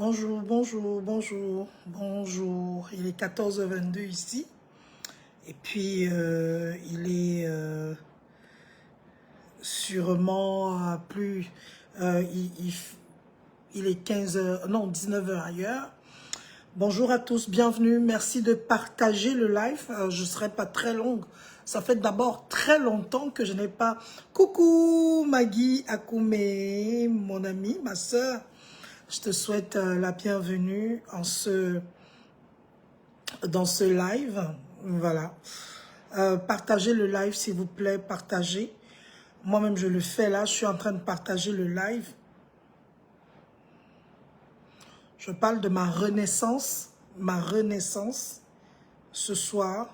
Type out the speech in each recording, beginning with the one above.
Bonjour, bonjour, bonjour, bonjour. Il est 14h22 ici. Et puis, il est sûrement plus... il est 15h, non, 19h ailleurs. Bonjour à tous, bienvenue. Merci de partager le live. Je ne serai pas très longue. Ça fait d'abord très longtemps que je n'ai pas... Coucou Maggie Akoumé, mon amie, ma soeur. Je te souhaite la bienvenue dans ce live. Voilà. Partagez le live, s'il vous plaît. Partagez. Moi-même, je le fais là. Je suis en train de partager le live. Je parle de ma renaissance. Ma renaissance ce soir.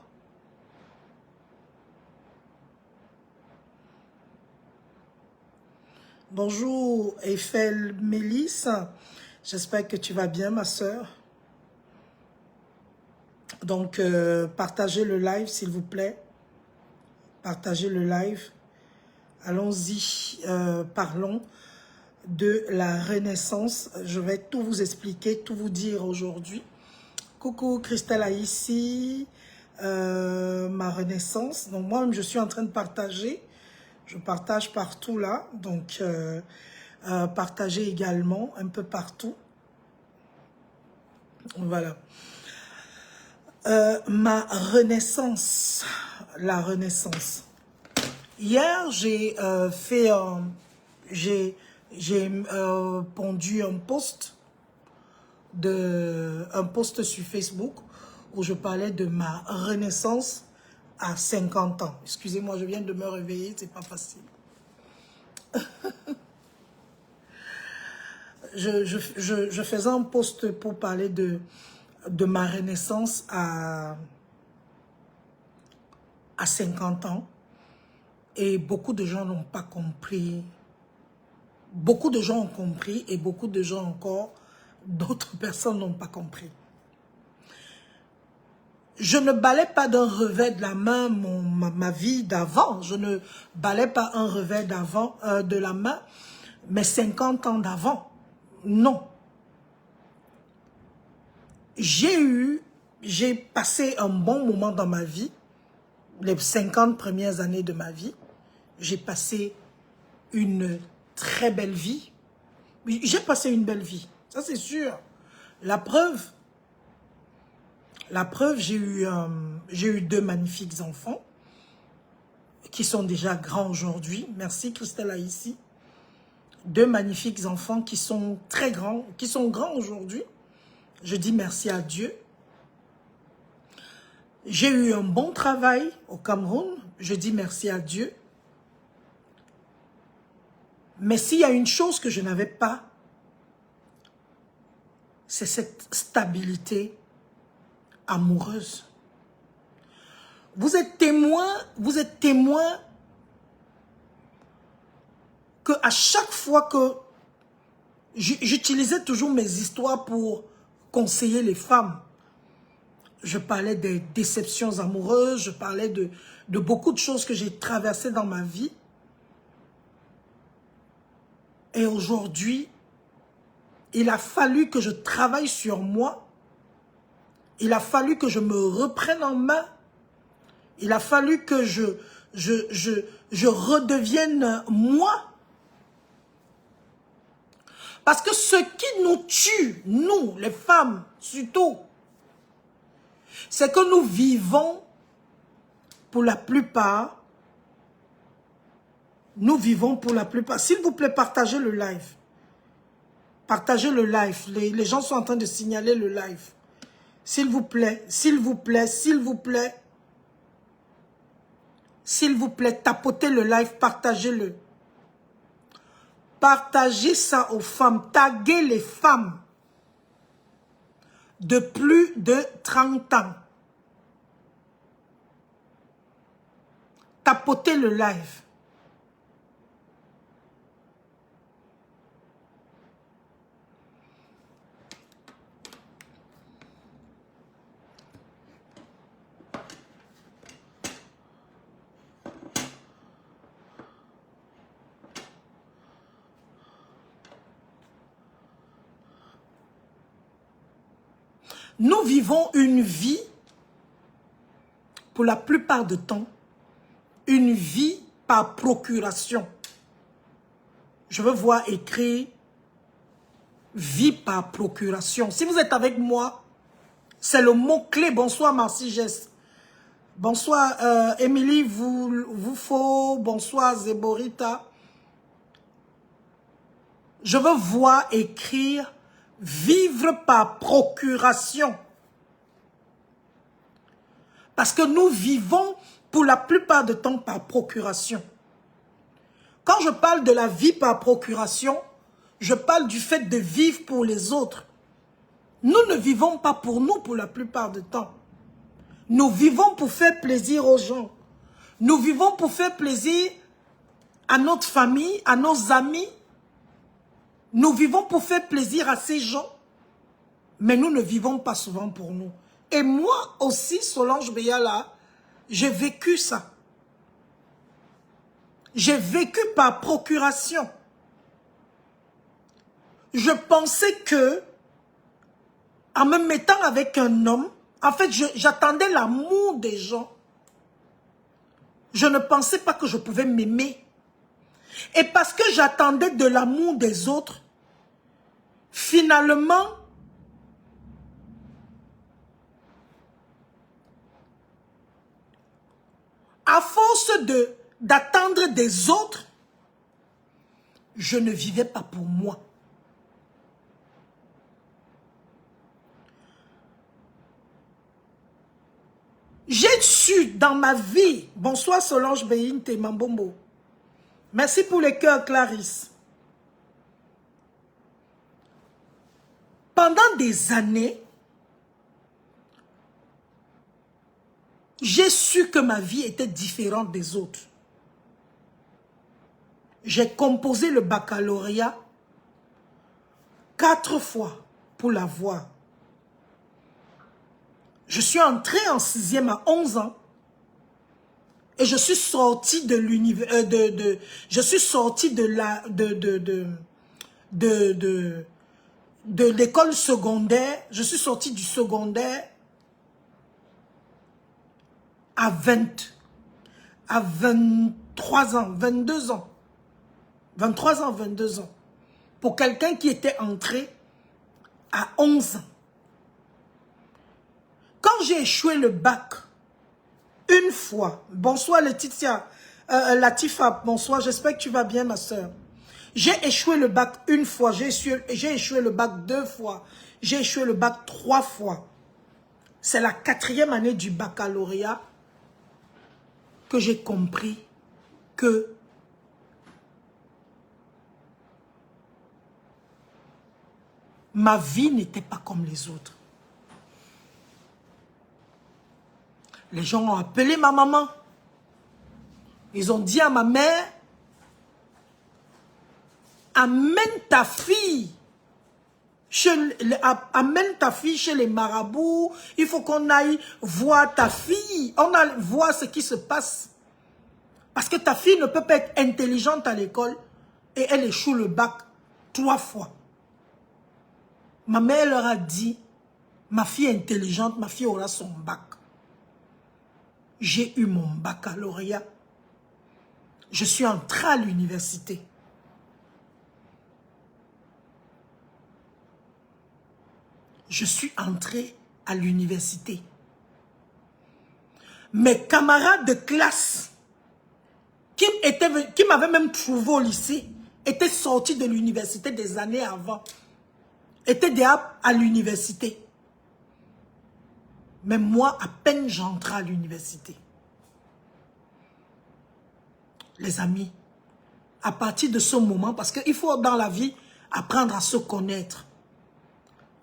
Bonjour, Eiffel Mélisse. J'espère que tu vas bien, ma soeur. Donc, partagez le live, s'il vous plaît. Partagez le live. Allons-y, parlons de la renaissance. Je vais tout vous expliquer, tout vous dire aujourd'hui. Coucou Christelle ici, ma renaissance. Donc moi-même, je suis en train de partager. Je partage partout là. Donc, partagez également un peu partout. Voilà. Ma renaissance. La renaissance. Hier, j'ai pondu un post sur Facebook où je parlais de ma renaissance à 50 ans. Excusez-moi, je viens de me réveiller, c'est pas facile. Je faisais un post pour parler de ma renaissance à 50 ans. Et beaucoup de gens n'ont pas compris. Beaucoup de gens ont compris et beaucoup de gens encore, d'autres personnes n'ont pas compris. Je ne balais pas d'un revers de la main ma vie d'avant. Je ne balais pas un revers de la main mes 50 ans d'avant. Non. J'ai passé un bon moment dans ma vie. Les 50 premières années de ma vie. J'ai passé une très belle vie. J'ai passé une belle vie. Ça, c'est sûr. La preuve, j'ai eu deux magnifiques enfants qui sont déjà grands aujourd'hui. Merci Christelle ici. Deux magnifiques enfants qui sont très grands, qui sont grands aujourd'hui. Je dis merci à Dieu. J'ai eu un bon travail au Cameroun. Je dis merci à Dieu. Mais s'il y a une chose que je n'avais pas, c'est cette stabilité amoureuse. Vous êtes témoin que à chaque fois que j'utilisais toujours mes histoires pour conseiller les femmes, je parlais des déceptions amoureuses, je parlais de beaucoup de choses que j'ai traversées dans ma vie. Et aujourd'hui, il a fallu que je travaille sur moi. Il a fallu que je me reprenne en main. Il a fallu que je redevienne moi. Parce que ce qui nous tue, nous, les femmes, surtout, c'est que nous vivons, pour la plupart, s'il vous plaît, partagez le live. Partagez le live. Les gens sont en train de signaler le live. S'il vous plaît, s'il vous plaît, s'il vous plaît. S'il vous plaît, tapotez le live, partagez-le. Partagez ça aux femmes. Taguez les femmes de plus de 30 ans. Tapotez le live. Nous vivons une vie, pour la plupart du temps, une vie par procuration. Je veux voir écrit vie par procuration. Si vous êtes avec moi, c'est le mot-clé. Bonsoir Marcy Gess. Bonsoir Émilie Voufo. Bonsoir Zéborita. Je veux voir écrire vivre par procuration. Parce que nous vivons pour la plupart du temps par procuration. Quand je parle de la vie par procuration, je parle du fait de vivre pour les autres. Nous ne vivons pas pour nous pour la plupart du temps. Nous vivons pour faire plaisir aux gens. Nous vivons pour faire plaisir à notre famille, à nos amis. Nous vivons pour faire plaisir à ces gens. Mais nous ne vivons pas souvent pour nous. Et moi aussi, Solange Beyala, j'ai vécu ça. J'ai vécu par procuration. Je pensais que, en me mettant avec un homme, en fait, j'attendais l'amour des gens. Je ne pensais pas que je pouvais m'aimer. Et parce que j'attendais de l'amour des autres, finalement, à force d'attendre des autres, je ne vivais pas pour moi. J'ai su dans ma vie, bonsoir Solange Beyinte Mambombo, merci pour les cœurs Clarisse. Pendant des années, j'ai su que ma vie était différente des autres. J'ai composé le baccalauréat 4 fois pour l'avoir. Je suis entrée en 6e à 11 ans et je suis sortie de l'université, je suis sortie de l'école secondaire. Je suis sortie du secondaire à 23 ans, 22 ans. 23 ans, 22 ans. Pour quelqu'un qui était entré à 11 ans. Quand j'ai échoué le bac, une fois, bonsoir Laetitia, Latifa, bonsoir, j'espère que tu vas bien ma soeur. J'ai échoué le bac une fois, j'ai échoué le bac 2 fois, j'ai échoué le bac 3 fois. C'est la 4e année du baccalauréat que j'ai compris que ma vie n'était pas comme les autres. Les gens ont appelé ma maman. Ils ont dit à ma mère, amène ta fille chez les marabouts. Il faut qu'on aille voir ta fille. On aille voir ce qui se passe. Parce que ta fille ne peut pas être intelligente à l'école et elle échoue le bac 3 fois. Ma mère leur a dit, ma fille est intelligente, ma fille aura son bac. J'ai eu mon baccalauréat. Je suis entrée à l'université. Je suis entrée à l'université. Mes camarades de classe qui m'avaient même trouvé au lycée étaient sortis de l'université des années avant. Étaient déjà à l'université. Mais moi, à peine j'entrais à l'université. Les amis, à partir de ce moment, parce qu'il faut dans la vie apprendre à se connaître.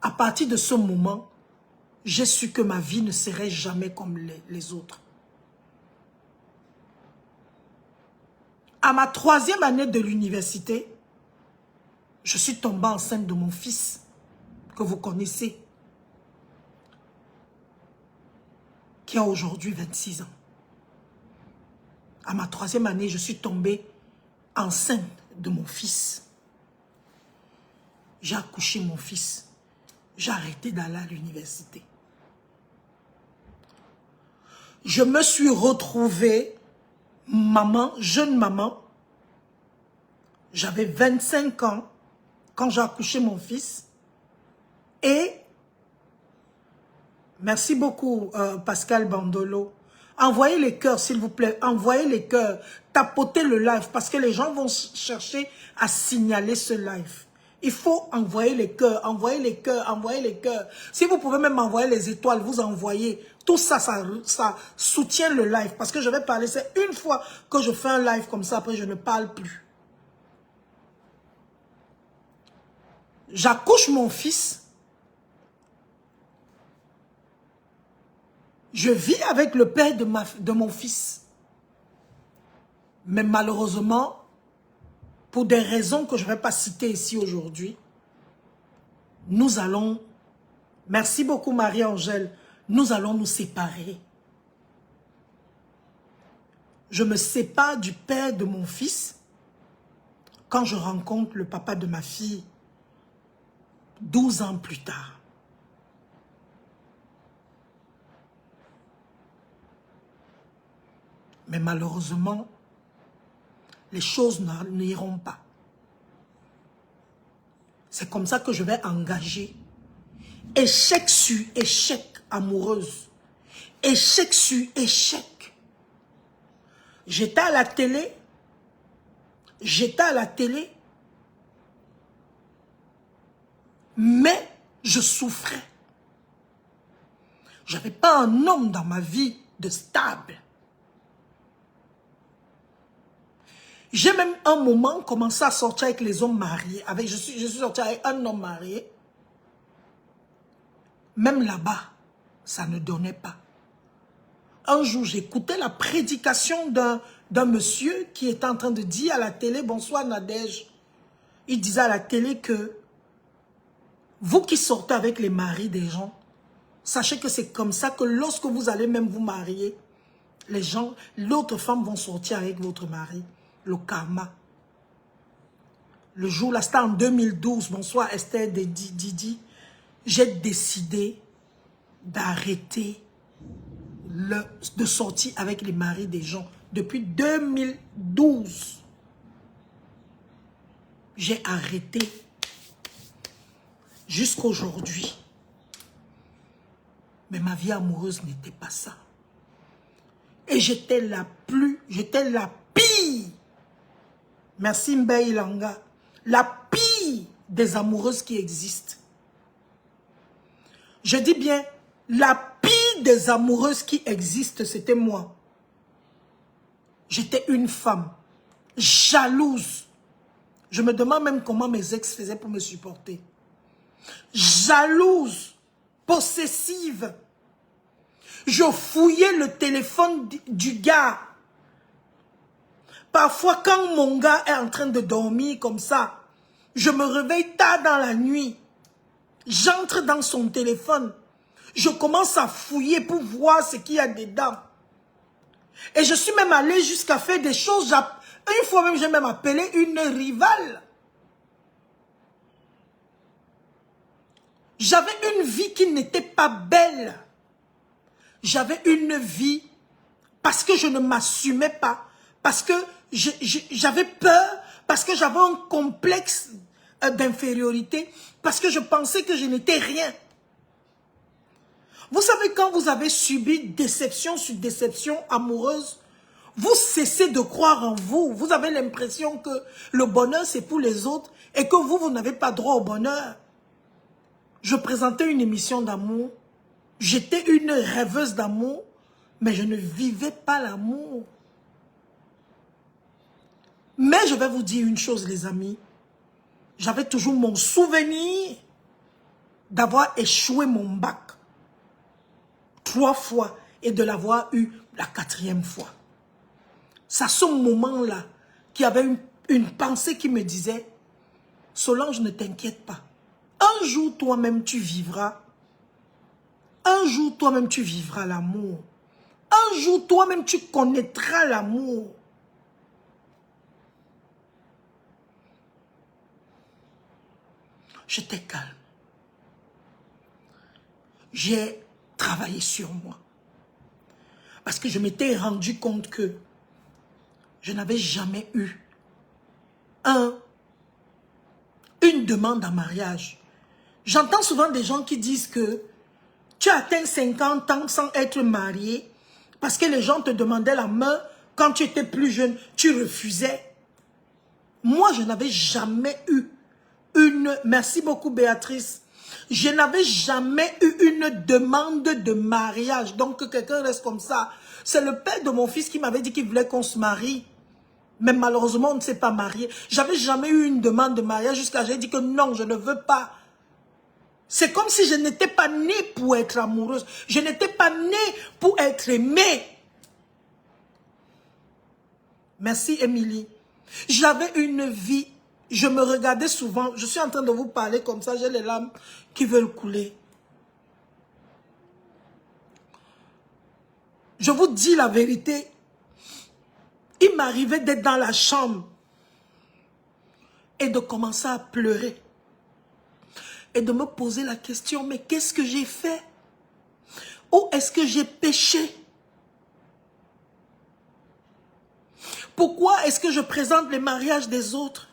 À partir de ce moment, j'ai su que ma vie ne serait jamais comme les autres. À ma 3e année de l'université, je suis tombée enceinte de mon fils, que vous connaissez, qui a aujourd'hui 26 ans. À ma 3e année, je suis tombée enceinte de mon fils. J'ai accouché mon fils. j'ai arrêté d'aller à l'université. Je me suis retrouvée, maman, jeune maman. J'avais 25 ans quand j'ai accouché mon fils. Et, merci beaucoup Pascal Bandolo. Envoyez les cœurs s'il vous plaît, envoyez les cœurs. Tapotez le live parce que les gens vont chercher à signaler ce live. Il faut envoyer les cœurs, envoyer les cœurs, envoyer les cœurs. Si vous pouvez même envoyer les étoiles, vous envoyez. Tout ça, ça soutient le live. Parce que je vais parler, c'est une fois que je fais un live comme ça, après je ne parle plus. J'accouche mon fils. Je vis avec le père de mon fils. Mais malheureusement, pour des raisons que je ne vais pas citer ici aujourd'hui, nous allons, merci beaucoup Marie-Angèle, nous allons nous séparer. Je me sépare du père de mon fils quand je rencontre le papa de ma fille 12 ans plus tard. Mais malheureusement, les choses n'iront pas. C'est comme ça que je vais engager échec sur échec amoureuse. Échec sur échec. J'étais à la télé. Mais je souffrais. Je n'avais pas un homme dans ma vie de stable. J'ai même un moment commencé à sortir avec les hommes mariés. Je suis sortie avec un homme marié. Même là-bas, ça ne donnait pas. Un jour, j'écoutais la prédication d'un monsieur qui était en train de dire à la télé, bonsoir Nadège. Il disait à la télé que vous qui sortez avec les maris des gens, sachez que c'est comme ça que lorsque vous allez même vous marier, les gens, l'autre femme vont sortir avec votre mari. Le karma. Le jour là, c'était en 2012, bonsoir Esther Didi, j'ai décidé d'arrêter de sortir avec les maris des gens. Depuis 2012, j'ai arrêté jusqu'aujourd'hui. Mais ma vie amoureuse n'était pas ça. Et j'étais la pire. Merci Mbaye Langa. La pire des amoureuses qui existent. Je dis bien, la pire des amoureuses qui existent, c'était moi. J'étais une femme jalouse. Je me demande même comment mes ex faisaient pour me supporter. Jalouse, possessive. Je fouillais le téléphone du gars. Parfois, quand mon gars est en train de dormir comme ça, je me réveille tard dans la nuit. J'entre dans son téléphone. Je commence à fouiller pour voir ce qu'il y a dedans. Et je suis même allée jusqu'à faire des choses. Une fois même, j'ai même appelé une rivale. J'avais une vie qui n'était pas belle. J'avais une vie parce que je ne m'assumais pas. Parce que j'avais peur, parce que j'avais un complexe d'infériorité, parce que je pensais que je n'étais rien. Vous savez, quand vous avez subi déception sur déception amoureuse, vous cessez de croire en vous. Vous avez l'impression que le bonheur, c'est pour les autres et que vous n'avez pas droit au bonheur. Je présentais une émission d'amour. J'étais une rêveuse d'amour, mais je ne vivais pas l'amour. Mais je vais vous dire une chose, les amis. J'avais toujours mon souvenir d'avoir échoué mon bac 3 fois et de l'avoir eu la 4e fois. C'est à ce moment-là qu'il y avait une pensée qui me disait, Solange, ne t'inquiète pas. Un jour, toi-même, tu vivras. Un jour, toi-même, tu vivras l'amour. Un jour, toi-même, tu connaîtras l'amour. J'étais calme. j'ai travaillé sur moi. Parce que je m'étais rendu compte que je n'avais jamais eu une demande en mariage. J'entends souvent des gens qui disent que tu as atteint 50 ans sans être marié parce que les gens te demandaient la main quand tu étais plus jeune, tu refusais. Moi, je n'avais jamais eu une... Merci beaucoup, Béatrice. Je n'avais jamais eu une demande de mariage. Donc, que quelqu'un reste comme ça. C'est le père de mon fils qui m'avait dit qu'il voulait qu'on se marie. Mais malheureusement, on ne s'est pas marié. J'avais jamais eu une demande de mariage jusqu'à j'ai dit que non, je ne veux pas. C'est comme si je n'étais pas née pour être amoureuse. Je n'étais pas née pour être aimée. Merci, Émilie. J'avais une vie. Je me regardais souvent. Je suis en train de vous parler comme ça. J'ai les larmes qui veulent couler. Je vous dis la vérité. Il m'arrivait d'être dans la chambre et de commencer à pleurer. Et de me poser la question, mais qu'est-ce que j'ai fait? Où est-ce que j'ai péché? Pourquoi est-ce que je présente les mariages des autres?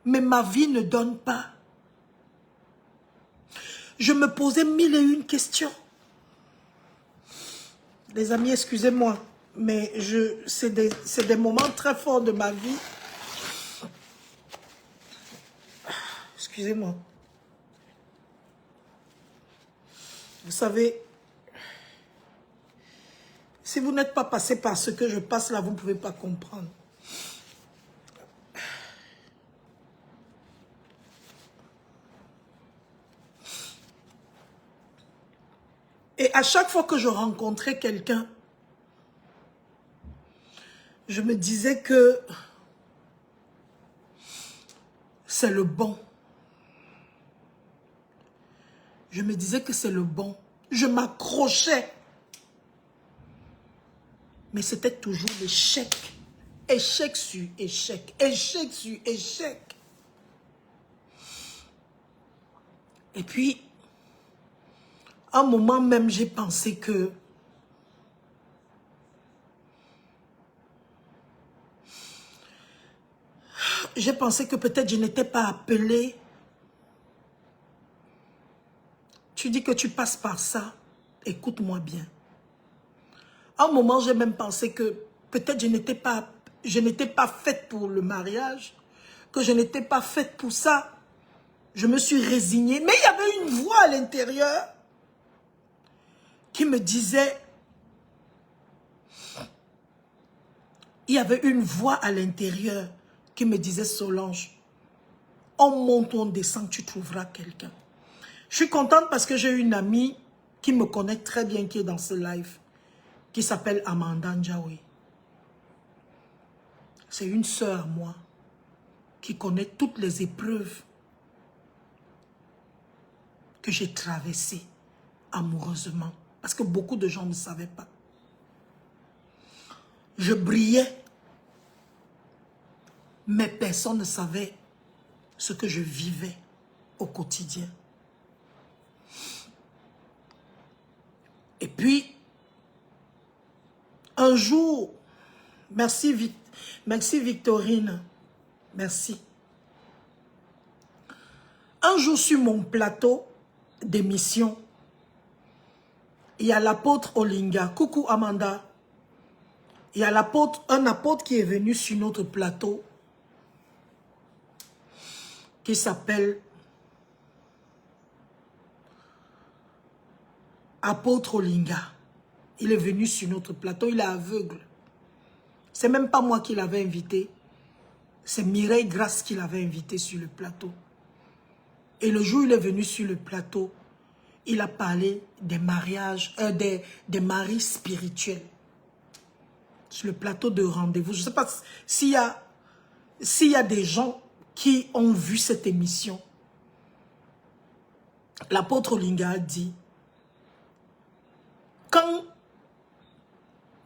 Mais ma vie ne donne pas. Je me posais 1001 questions. Les amis, excusez-moi, mais c'est des moments très forts de ma vie. Excusez-moi. Vous savez, si vous n'êtes pas passé par ce que je passe là, vous ne pouvez pas comprendre. Et à chaque fois que je rencontrais quelqu'un, je me disais que c'est le bon. Je me disais que c'est le bon. Je m'accrochais. Mais c'était toujours l'échec. Échec sur échec. Échec sur échec. Et puis, à un moment même, j'ai pensé que peut-être je n'étais pas appelée. Tu dis que tu passes par ça. Écoute-moi bien. À un moment, j'ai même pensé que peut-être je n'étais pas faite pour le mariage, que je n'étais pas faite pour ça. Je me suis résignée. Mais il y avait une voix à l'intérieur qui me disait... Il y avait une voix à l'intérieur qui me disait, Solange, on monte, on descend, tu trouveras quelqu'un. Je suis contente parce que j'ai une amie qui me connaît très bien, qui est dans ce live, qui s'appelle Amanda Njaoui. C'est une sœur à moi qui connaît toutes les épreuves que j'ai traversées amoureusement. Parce que beaucoup de gens ne savaient pas. Je brillais, mais personne ne savait ce que je vivais au quotidien. Et puis, un jour, merci Victorine, merci. Un jour sur mon plateau d'émission, il y a l'apôtre Olinga. Coucou Amanda. Il y a un apôtre qui est venu sur notre plateau qui s'appelle Apôtre Olinga. Il est venu sur notre plateau, il est aveugle. C'est même pas moi qui l'avais invité. C'est Mireille Grasse qui l'avait invité sur le plateau. Et le jour où il est venu sur le plateau, il a parlé des mariages, des maris spirituels. Sur le plateau de rendez-vous. Je ne sais pas s'il y a des gens qui ont vu cette émission. L'apôtre Olinga a dit, quand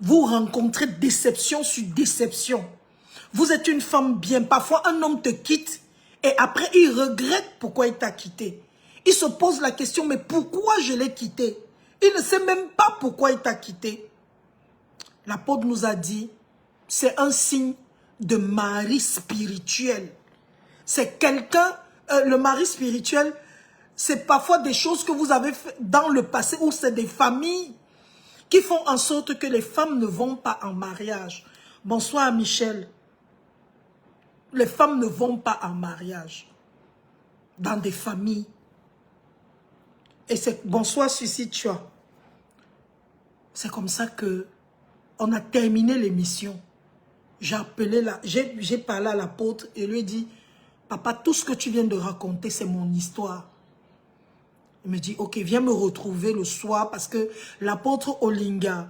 vous rencontrez déception sur déception, vous êtes une femme bien, parfois un homme te quitte et après il regrette pourquoi il t'a quitté. il se pose la question, mais pourquoi je l'ai quitté? Il ne sait même pas pourquoi il t'a quitté. L'apôtre nous a dit, c'est un signe de mari spirituel. C'est quelqu'un, le mari spirituel, c'est parfois des choses que vous avez fait dans le passé, ou c'est des familles qui font en sorte que les femmes ne vont pas en mariage. Bonsoir Michel. Les femmes ne vont pas en mariage dans des familles. Et c'est bonsoir Suicide Chua. C'est comme ça que on a terminé l'émission. J'ai parlé à l'apôtre et lui ai dit, papa, tout ce que tu viens de raconter, c'est mon histoire. Il me dit, ok, viens me retrouver le soir parce que l'apôtre Olinga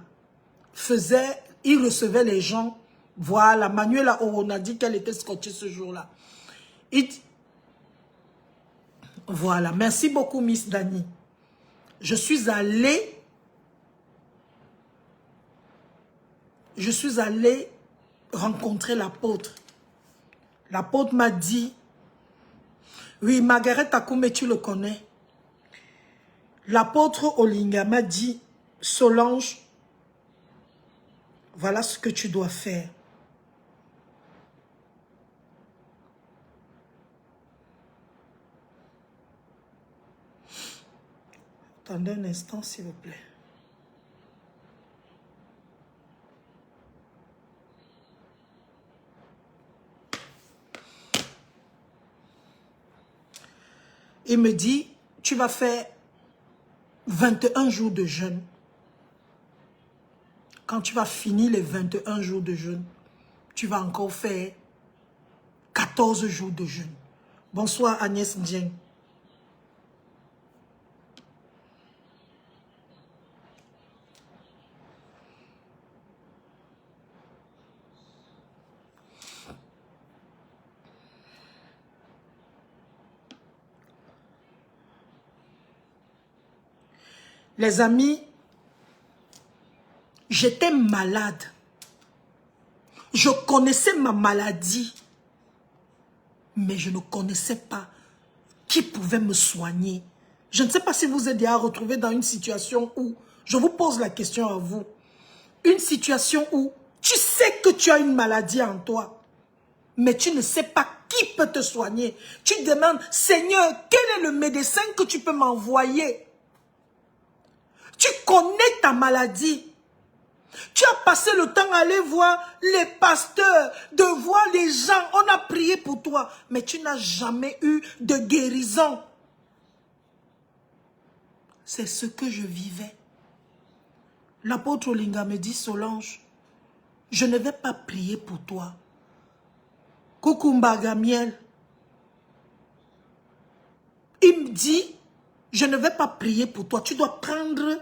il recevait les gens. Voilà, Manuela, on a dit qu'elle était scotchée ce jour-là. Voilà, merci beaucoup Miss Dani. Je suis allée rencontrer l'apôtre. L'apôtre m'a dit, oui, Margaret Akoume, tu le connais. L'apôtre Olinga m'a dit, Solange, voilà ce que tu dois faire. Attendez un instant, s'il vous plaît. Il me dit, tu vas faire 21 jours de jeûne. Quand tu vas finir les 21 jours de jeûne, tu vas encore faire 14 jours de jeûne. Bonsoir Agnès Ndieng. Les amis, j'étais malade. Je connaissais ma maladie. Mais je ne connaissais pas qui pouvait me soigner. Je ne sais pas si vous êtes déjà retrouvé dans une situation où, je vous pose la question à vous, une situation où tu sais que tu as une maladie en toi, mais tu ne sais pas qui peut te soigner. Tu te demandes, Seigneur, quel est le médecin que tu peux m'envoyer? Tu connais ta maladie. Tu as passé le temps à aller voir les pasteurs, de voir les gens. On a prié pour toi, mais tu n'as jamais eu de guérison. C'est ce que je vivais. L'apôtre Olinga me dit, Solange, je ne vais pas prier pour toi. Kukumba Gamiel. Il me dit, je ne vais pas prier pour toi. Tu dois prendre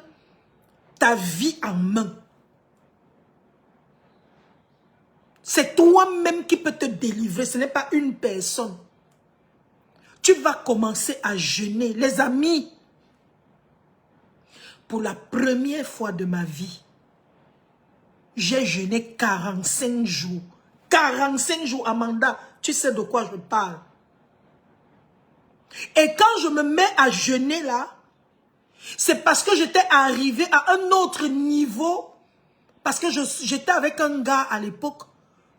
ta vie en main. C'est toi-même qui peux te délivrer. Ce n'est pas une personne. Tu vas commencer à jeûner. Les amis, pour la première fois de ma vie, j'ai jeûné 45 jours. 45 jours, Amanda, tu sais de quoi je parle. Et quand je me mets à jeûner là, c'est parce que j'étais arrivé à un autre niveau. Parce que j'étais avec un gars à l'époque,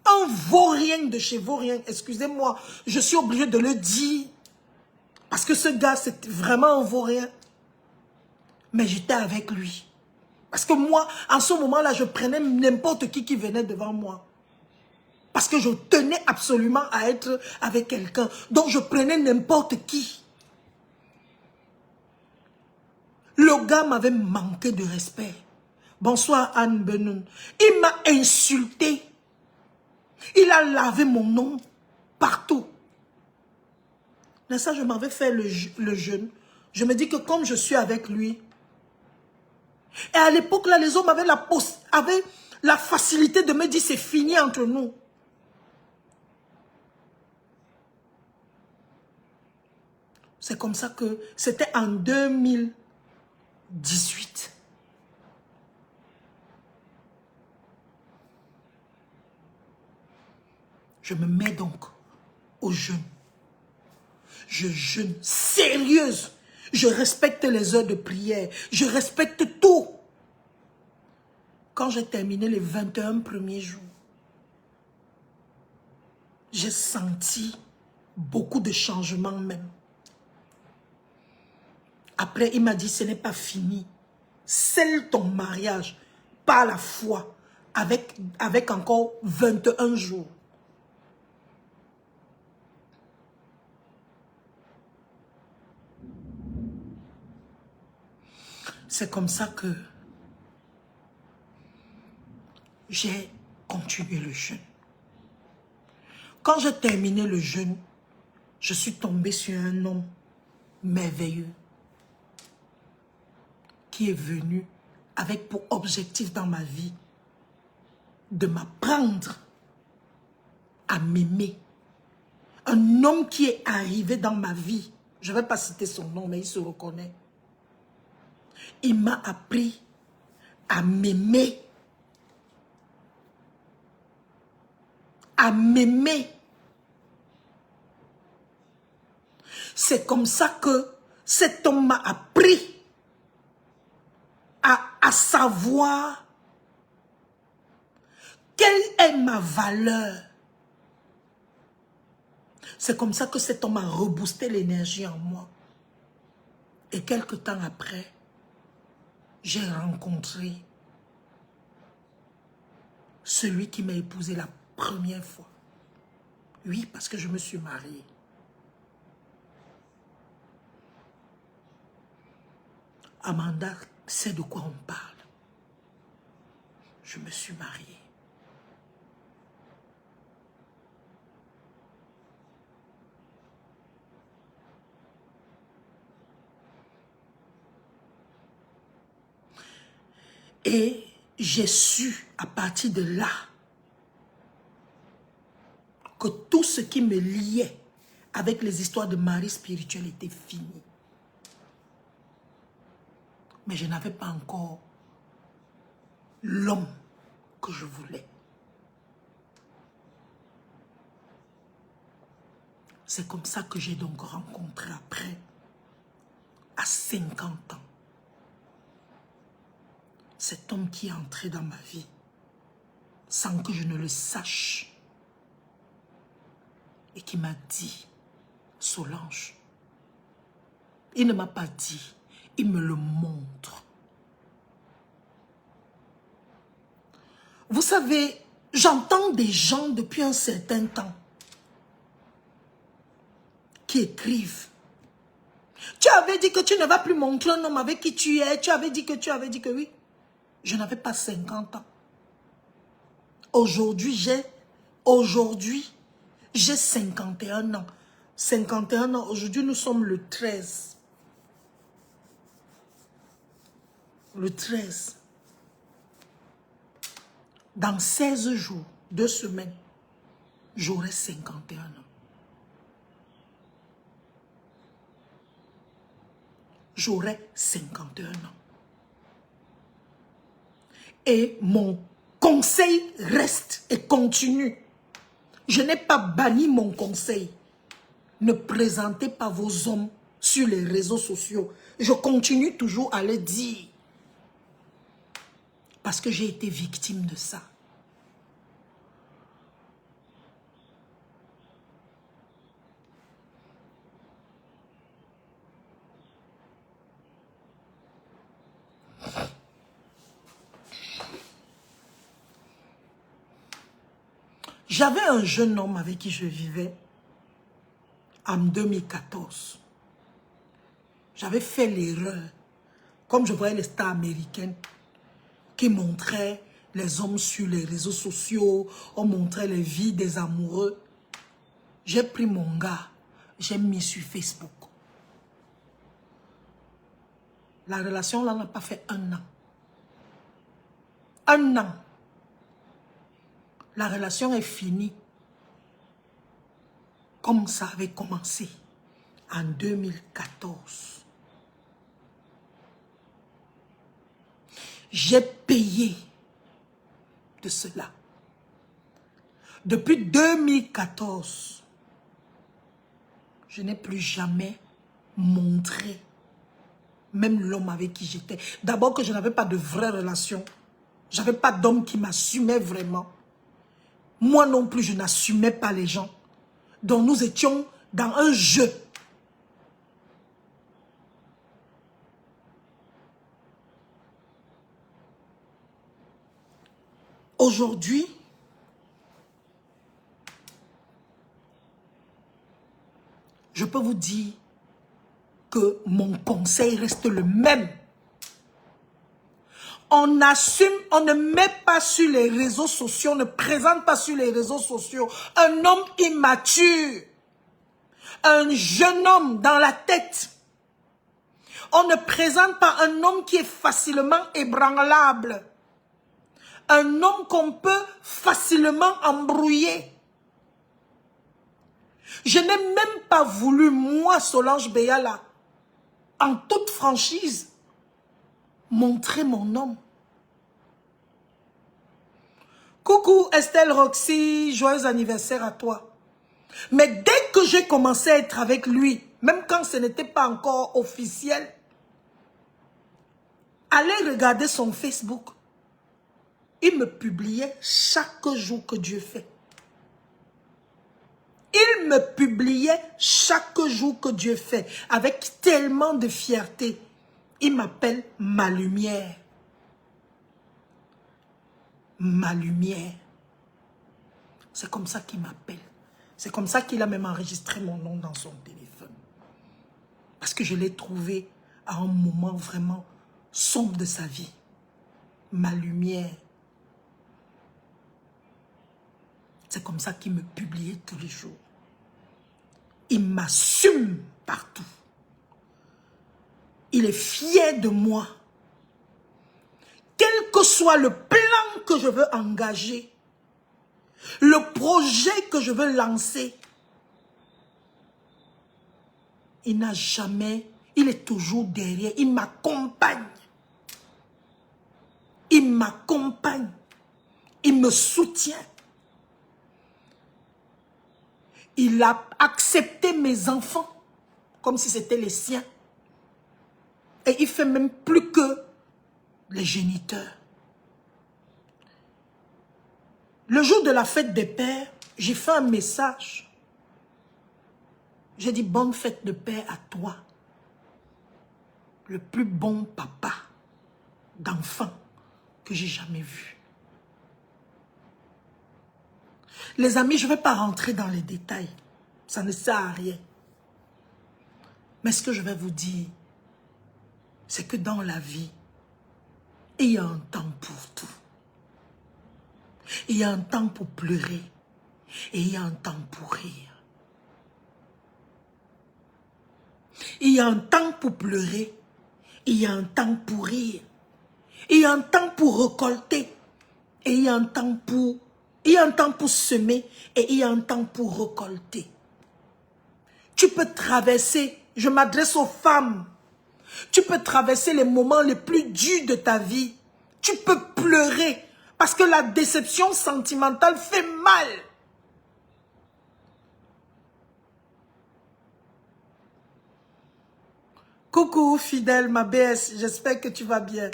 un vaurien de chez vaurien. Excusez-moi, je suis obligé de le dire. Parce que ce gars, c'est vraiment un vaurien. Mais j'étais avec lui. Parce que moi, en ce moment-là, je prenais n'importe qui venait devant moi. Parce que je tenais absolument à être avec quelqu'un. Donc je prenais n'importe qui. Le gars m'avait manqué de respect. Bonsoir Anne Benoun. Il m'a insulté. Il a lavé mon nom partout. Mais ça, je m'avais fait le jeûne. Je me dis que comme je suis avec lui, et à l'époque, là, les hommes avaient la facilité de me dire c'est fini entre nous. C'est comme ça que c'était en 2018. Je me mets donc au jeûne. Je jeûne sérieuse. Je respecte les heures de prière. Je respecte tout. Quand j'ai terminé les 21 premiers jours, j'ai senti beaucoup de changements même. Après, il m'a dit, ce n'est pas fini. Scelle ton mariage par la foi avec encore 21 jours. C'est comme ça que j'ai continué le jeûne. Quand j'ai terminé le jeûne, je suis tombée sur un homme merveilleux qui est venu avec pour objectif dans ma vie de m'apprendre à m'aimer. Un homme qui est arrivé dans ma vie, je ne vais pas citer son nom, mais il se reconnaît. Il m'a appris à m'aimer. À m'aimer. C'est comme ça que cet homme m'a appris à savoir quelle est ma valeur. C'est comme ça que cet homme a reboosté l'énergie en moi. Et quelque temps après, j'ai rencontré celui qui m'a épousé la première fois. Oui, parce que je me suis mariée. Amanda sait de quoi on parle. Je me suis mariée. Et j'ai su à partir de là que tout ce qui me liait avec les histoires de mari spirituel était fini. Mais je n'avais pas encore l'homme que je voulais. C'est comme ça que j'ai donc rencontré après, à 50 ans, cet homme qui est entré dans ma vie sans que je ne le sache et qui m'a dit, Solange, il ne m'a pas dit, il me le montre. Vous savez, j'entends des gens depuis un certain temps qui écrivent. Tu avais dit que tu ne vas plus montrer un homme avec qui tu es. Tu avais dit que oui. Je n'avais pas 50 ans. Aujourd'hui, j'ai 51 ans. 51 ans, aujourd'hui, nous sommes le 13. Le 13. Dans 16 jours, 2 semaines, j'aurai 51 ans. J'aurai 51 ans. Et mon conseil reste et continue. Je n'ai pas banni mon conseil. Ne présentez pas vos hommes sur les réseaux sociaux. Je continue toujours à le dire. Parce que j'ai été victime de ça. J'avais un jeune homme avec qui je vivais en 2014. J'avais fait l'erreur, comme je voyais les stars américaines qui montraient les hommes sur les réseaux sociaux, on montrait les vies des amoureux. J'ai pris mon gars, j'ai mis sur Facebook. La relation là n'a pas fait 1 an. 1 an. La relation est finie comme ça avait commencé en 2014. J'ai payé de cela. Depuis 2014, je n'ai plus jamais montré même l'homme avec qui j'étais. D'abord que je n'avais pas de vraie relation. Je n'avais pas d'homme qui m'assumait vraiment. Moi non plus, je n'assumais pas les gens. Donc nous étions dans un jeu. Aujourd'hui, je peux vous dire que mon conseil reste le même. On assume, on ne met pas sur les réseaux sociaux, on ne présente pas sur les réseaux sociaux un homme immature, un jeune homme dans la tête. On ne présente pas un homme qui est facilement ébranlable, un homme qu'on peut facilement embrouiller. Je n'ai même pas voulu, moi, Solange Beyala, en toute franchise, montrer mon homme. Coucou Estelle Roxy, joyeux anniversaire à toi. Mais dès que j'ai commencé à être avec lui, même quand ce n'était pas encore officiel, allez regarder son Facebook. Il me publiait chaque jour que Dieu fait. Il me publiait chaque jour que Dieu fait, avec tellement de fierté. Il m'appelle ma lumière. Ma lumière. C'est comme ça qu'il m'appelle. C'est comme ça qu'il a même enregistré mon nom dans son téléphone. Parce que je l'ai trouvé à un moment vraiment sombre de sa vie. Ma lumière. C'est comme ça qu'il me publiait tous les jours. Il m'assume partout. Il est fier de moi. Quel que soit le plan que je veux engager, le projet que je veux lancer, il n'a jamais, il est toujours derrière, il m'accompagne. Il m'accompagne. Il me soutient. Il a accepté mes enfants comme si c'était les siens. Et il fait même plus que les géniteurs. Le jour de la fête des pères, j'ai fait un message. J'ai dit bonne fête de père à toi. Le plus bon papa d'enfant que j'ai jamais vu. Les amis, je ne vais pas rentrer dans les détails. Ça ne sert à rien. Mais ce que je vais vous dire, c'est que dans la vie, il y a un temps pour tout. Il y a un temps pour pleurer et il y a un temps pour rire. Il y a un temps pour pleurer, il y a un temps pour rire. Il y a un temps pour récolter et il y a un temps pour semer et il y a un temps pour récolter. Tu peux traverser, je m'adresse aux femmes, tu peux traverser les moments les plus durs de ta vie. Tu peux pleurer parce que la déception sentimentale fait mal. Coucou fidèle, ma BS, j'espère que tu vas bien.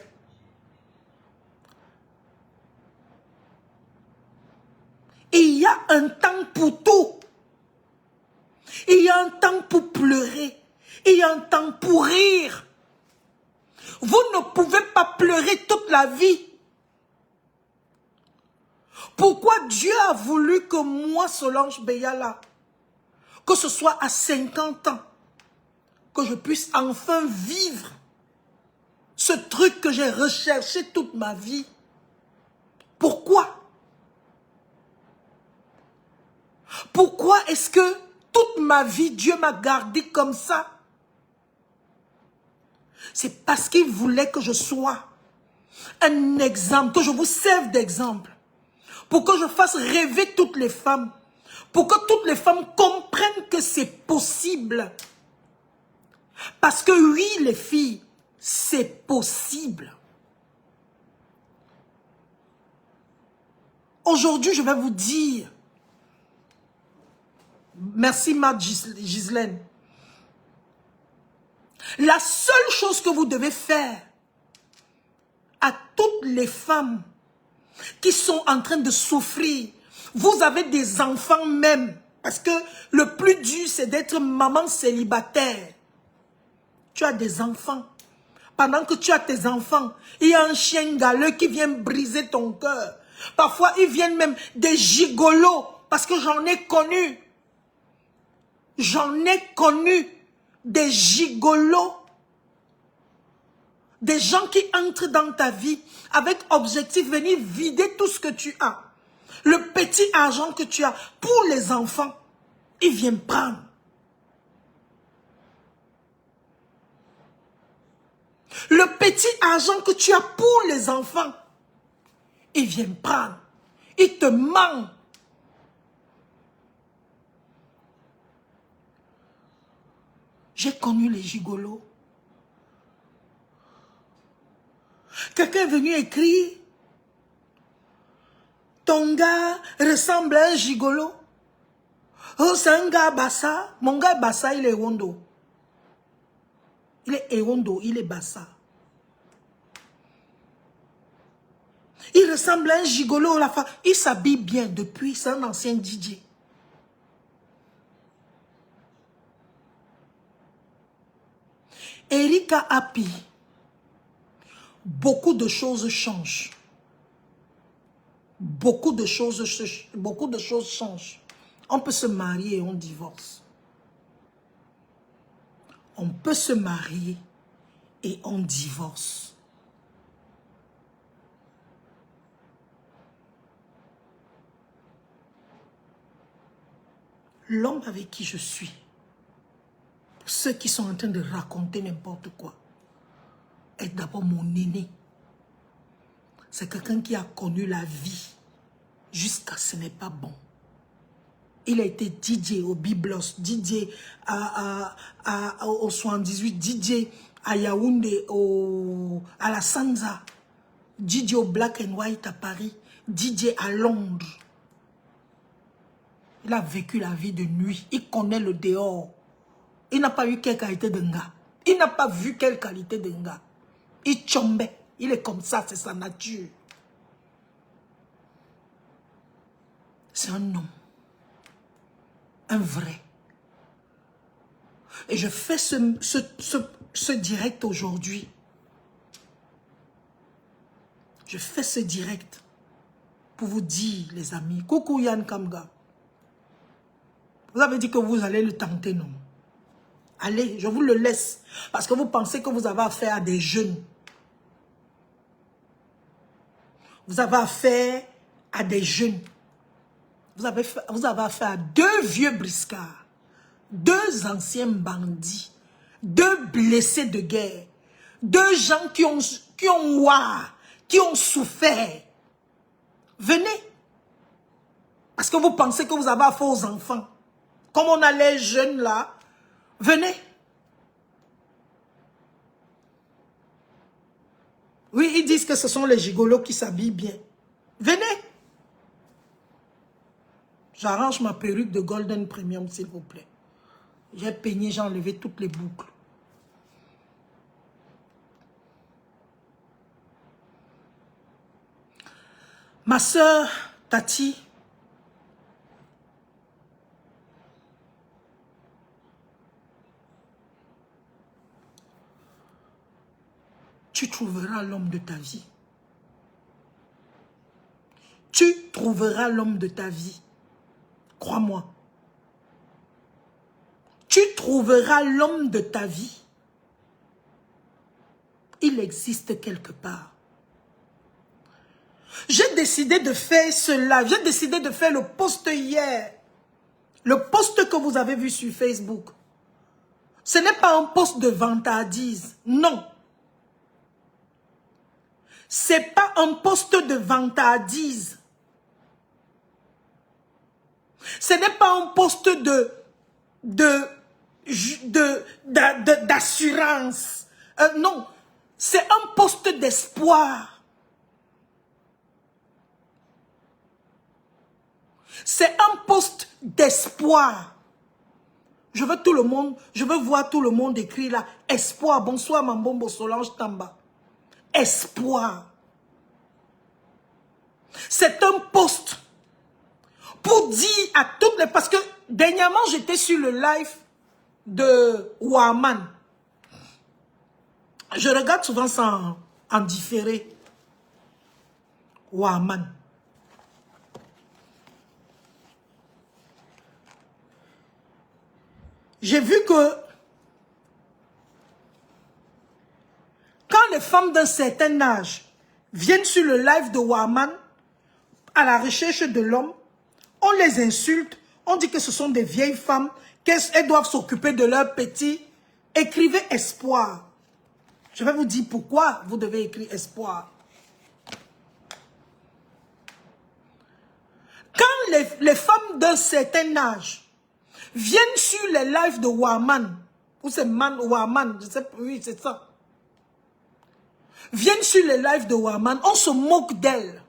Il y a un temps pour tout. Il y a un temps pour pleurer. Il y a un temps pour rire. Vous ne pouvez pas pleurer toute la vie. Pourquoi Dieu a voulu que moi, Solange Beyala, que ce soit à 50 ans, que je puisse enfin vivre ce truc que j'ai recherché toute ma vie? Pourquoi? Pourquoi est-ce que toute ma vie, Dieu m'a gardé comme ça? C'est parce qu'il voulait que je sois un exemple, que je vous serve d'exemple, pour que je fasse rêver toutes les femmes, pour que toutes les femmes comprennent que c'est possible. Parce que oui, les filles, c'est possible. Aujourd'hui, je vais vous dire, merci Marc Gislaine, La seule chose que vous devez faire à toutes les femmes qui sont en train de souffrir, vous avez des enfants même, parce que le plus dur, c'est d'être maman célibataire. Tu as des enfants. Pendant que tu as tes enfants, il y a un chien galeux qui vient briser ton cœur. Parfois, ils viennent même des gigolos, parce que j'en ai connu. J'en ai connu des gigolos. Des gens qui entrent dans ta vie avec objectif venir vider tout ce que tu as. Le petit argent que tu as pour les enfants, ils viennent prendre. Le petit argent que tu as pour les enfants, ils viennent prendre. Ils te mentent. J'ai connu les gigolos. Quelqu'un est venu écrire, ton gars ressemble à un gigolo. Oh, c'est un gars bassa. Mon gars bassa, il est Ewondo. Il est Ewondo, il est bassa. Il ressemble à un gigolo. Il s'habille bien depuis, c'est un ancien DJ. Erika Happy. Beaucoup de choses changent. Beaucoup de choses changent. On peut se marier et on divorce. On peut se marier et on divorce. L'homme avec qui je suis, ceux qui sont en train de raconter n'importe quoi, est d'abord mon aîné. C'est quelqu'un qui a connu la vie jusqu'à ce n'est pas bon. Il a été DJ au Biblos, DJ au 78, DJ à Yaoundé, à la Sanza, DJ au Black and White à Paris, DJ à Londres. Il a vécu la vie de nuit. Il connaît le dehors. Il n'a pas eu quelle qualité de gars. Il n'a pas vu quelle qualité de gars. Il chombait. Il est comme ça, c'est sa nature. C'est un homme. Un vrai. Et je fais ce direct aujourd'hui. Je fais ce direct pour vous dire, les amis, coucou Yann Kamga. Vous avez dit que vous allez le tenter, non? Allez, je vous le laisse. Parce que vous pensez que vous avez affaire à des jeunes. Vous avez affaire à des jeunes. Vous avez affaire à deux vieux briscards. Deux anciens bandits. Deux blessés de guerre. Deux gens qui ont souffert. Venez. Parce que vous pensez que vous avez affaire aux enfants. Comme on a les jeunes là, venez. Oui, ils disent que ce sont les gigolos qui s'habillent bien. Venez. J'arrange ma perruque de Golden Premium, s'il vous plaît. J'ai peigné, j'ai enlevé toutes les boucles. Ma soeur Tati, tu trouveras l'homme de ta vie. Tu trouveras l'homme de ta vie. Crois-moi. Tu trouveras l'homme de ta vie. Il existe quelque part. J'ai décidé de faire cela. J'ai décidé de faire le post hier. Le post que vous avez vu sur Facebook. Ce n'est pas un post de vantardise. Non. Ce n'est pas un post de vantardise. Ce n'est pas un post d'assurance. Non. C'est un post d'espoir. C'est un post d'espoir. Je veux tout le monde, je veux voir tout le monde écrire là. Espoir. Bonsoir, Mambombo Solange Tamba. Espoir. C'est un post pour dire à toutes les... Parce que dernièrement, j'étais sur le live de Waman. Je regarde souvent ça en différé. Waman. J'ai vu que quand les femmes d'un certain âge viennent sur le live de Waman à la recherche de l'homme, on les insulte, on dit que ce sont des vieilles femmes, qu'elles doivent s'occuper de leurs petits. Écrivez espoir. Je vais vous dire pourquoi vous devez écrire espoir. Quand les femmes d'un certain âge viennent sur les lives de Waman, ou c'est Waman, je sais pas, oui, c'est ça. Viennent sur les lives de Waman, on se moque d'elles.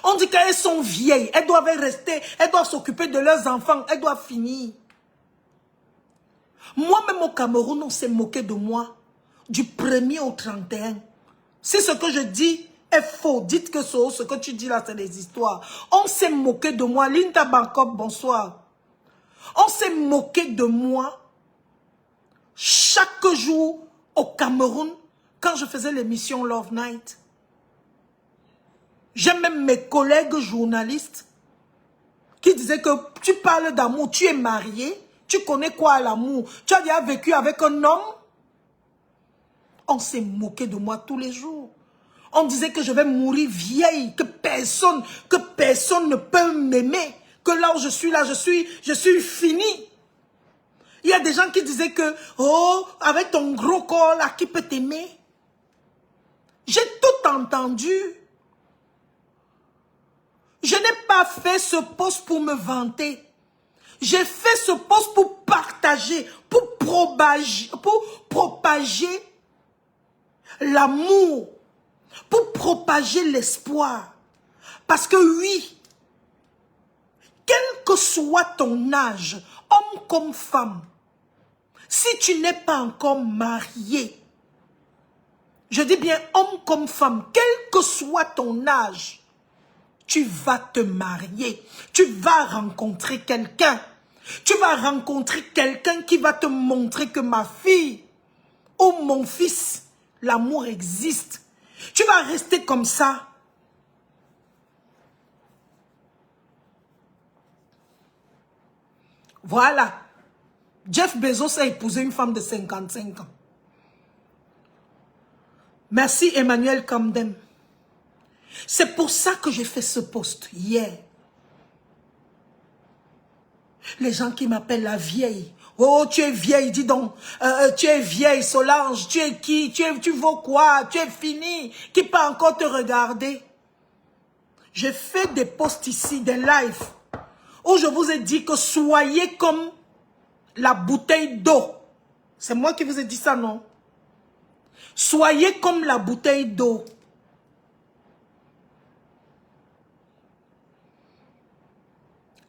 On dit qu'elles sont vieilles, elles doivent rester, elles doivent s'occuper de leurs enfants, elles doivent finir. Moi-même au Cameroun, on s'est moqué de moi du 1er au 31. Si ce que je dis est faux, dites que ce que tu dis là, c'est des histoires. On s'est moqué de moi. Linda Bangkok, bonsoir. On s'est moqué de moi chaque jour au Cameroun quand je faisais l'émission Love Night. J'ai même mes collègues journalistes qui disaient que tu parles d'amour, tu es marié, tu connais quoi l'amour, tu as déjà vécu avec un homme. On s'est moqué de moi tous les jours. On disait que je vais mourir vieille, que personne ne peut m'aimer. Que là où je suis là, je suis fini. Il y a des gens qui disaient que, oh, avec ton gros corps là, qui peut t'aimer? J'ai tout entendu. Je n'ai pas fait ce post pour me vanter. J'ai fait ce post pour partager, pour propager l'amour, pour propager l'espoir. Parce que oui, quel que soit ton âge, homme comme femme, si tu n'es pas encore marié, je dis bien homme comme femme, quel que soit ton âge, tu vas te marier, tu vas rencontrer quelqu'un. Tu vas rencontrer quelqu'un qui va te montrer que ma fille ou mon fils, l'amour existe. Tu vas rester comme ça. Voilà. Jeff Bezos a épousé une femme de 55 ans. Merci Emmanuel Camden. C'est pour ça que j'ai fait ce post hier. Les gens qui m'appellent la vieille. Oh, tu es vieille, dis donc. Tu es vieille, Solange. Tu es qui? Tu vaux quoi? Tu es fini. Qui peut encore te regarder? J'ai fait des posts ici, des lives, où je vous ai dit que soyez comme la bouteille d'eau. C'est moi qui vous ai dit ça, non? Soyez comme la bouteille d'eau.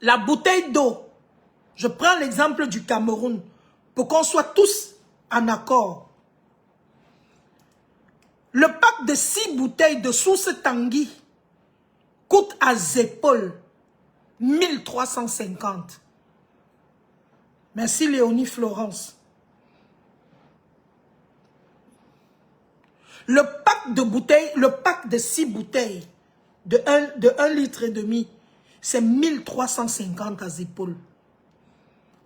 La bouteille d'eau. Je prends l'exemple du Cameroun pour qu'on soit tous en accord. Le pack de 6 bouteilles de sauce Tanguy coûte à Zépol 1350. Merci Léonie Florence. Le pack de bouteilles, le pack de 6 bouteilles de 1,5 litre, c'est 1350 à Zépol.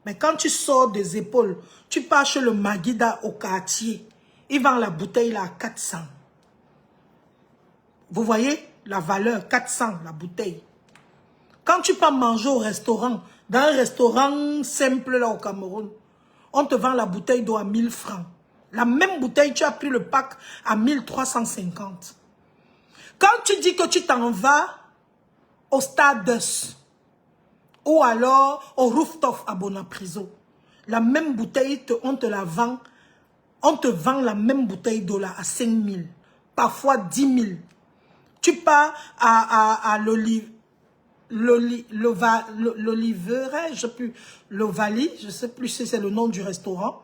Mais quand tu sors des épaules, tu pars chez le Maguida au quartier. Il vend la bouteille là à 400. Vous voyez la valeur, 400 la bouteille. Quand tu pars manger au restaurant, dans un restaurant simple là au Cameroun, on te vend la bouteille d'eau à 1000 francs. La même bouteille, tu as pris le pack à 1350. Quand tu dis que tu t'en vas au Stade ou alors au rooftop à Bonapriso, la même bouteille, on te la vend, on te vend la même bouteille d'eau là à 5000, parfois 10 000. Tu pars à l'olive. l'Oliveraie, je sais plus, l'Ovalie, je sais plus si c'est le nom du restaurant,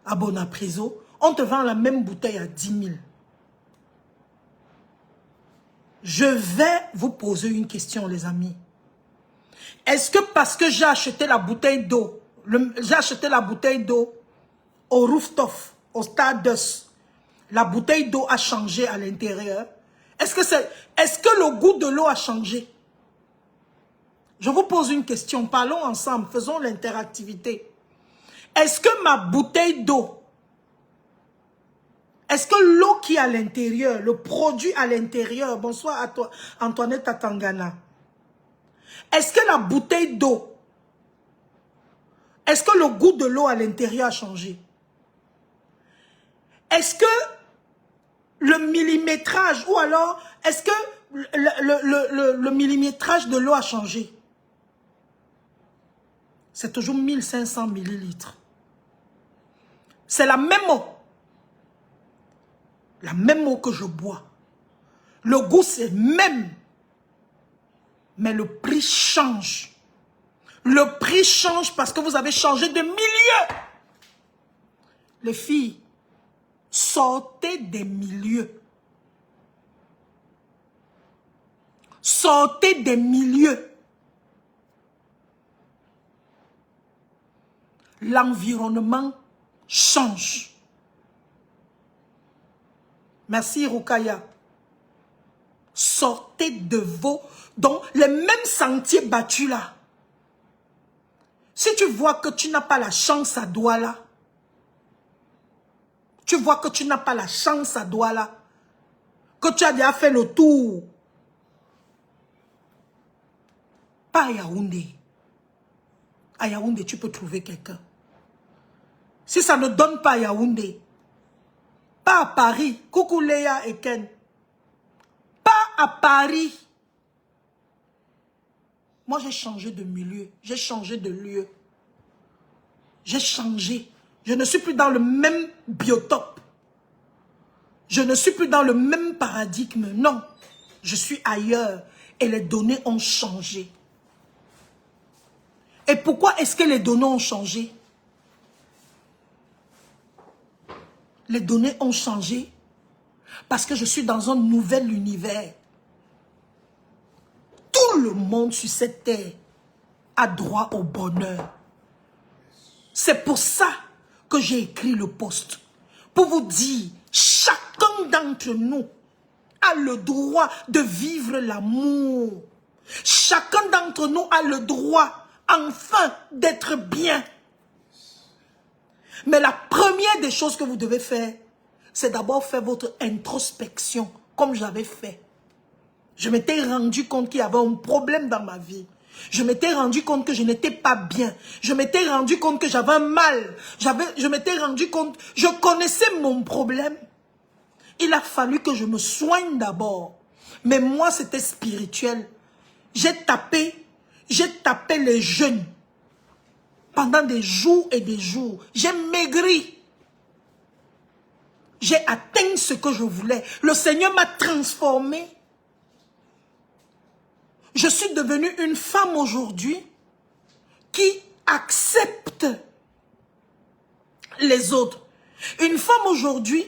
à Bonapriso, on te vend la même bouteille à 10 000. Je vais vous poser une question, les amis. Est-ce que parce que j'ai acheté la bouteille d'eau, au rooftop, au Stardust, la bouteille d'eau a changé à l'intérieur? Est-ce que le goût de l'eau a changé? Je vous pose une question, parlons ensemble, faisons l'interactivité. Est-ce que ma bouteille d'eau, est-ce que l'eau qui est à l'intérieur, le produit à l'intérieur, bonsoir à toi, Antoinette Atangana, est-ce que la bouteille d'eau, est-ce que le goût de l'eau à l'intérieur a changé? Est-ce que le millimétrage, ou alors, est-ce que le millimétrage de l'eau a changé? C'est toujours 1500 millilitres. C'est la même eau. La même eau que je bois. Le goût, c'est même. Mais le prix change. Le prix change parce que vous avez changé de milieu. Les filles, sortez des milieux. Sortez des milieux. L'environnement change. Merci Rukaya. Sortez de vos... Donc, les mêmes sentiers battus là. Si tu vois que tu n'as pas la chance à Douala, tu vois que tu n'as pas la chance à Douala, que tu as déjà fait le tour, pas à Yaoundé. À Yaoundé, tu peux trouver quelqu'un. Si ça ne donne pas à Yaoundé, pas à Paris, coucou Léa et Ken, pas à Paris. Moi, j'ai changé de milieu, j'ai changé de lieu. J'ai changé. Je ne suis plus dans le même biotope. Je ne suis plus dans le même paradigme. Non, je suis ailleurs et les données ont changé. Et pourquoi est-ce que les données ont changé? Les données ont changé parce que je suis dans un nouvel univers. Tout le monde sur cette terre a droit au bonheur. C'est pour ça que j'ai écrit le post. Pour vous dire, chacun d'entre nous a le droit de vivre l'amour. Chacun d'entre nous a le droit, enfin, d'être bien. Mais la première des choses que vous devez faire, c'est d'abord faire votre introspection, comme j'avais fait. Je m'étais rendu compte qu'il y avait un problème dans ma vie. Je m'étais rendu compte que je n'étais pas bien. Je m'étais rendu compte que j'avais un mal. Je m'étais rendu compte, je connaissais mon problème. Il a fallu que je me soigne d'abord. Mais moi, c'était spirituel. J'ai tapé les jeûnes. Pendant des jours et des jours. J'ai maigri. J'ai atteint ce que je voulais. Le Seigneur m'a transformé. Je suis devenue une femme aujourd'hui qui accepte les autres. Une femme aujourd'hui,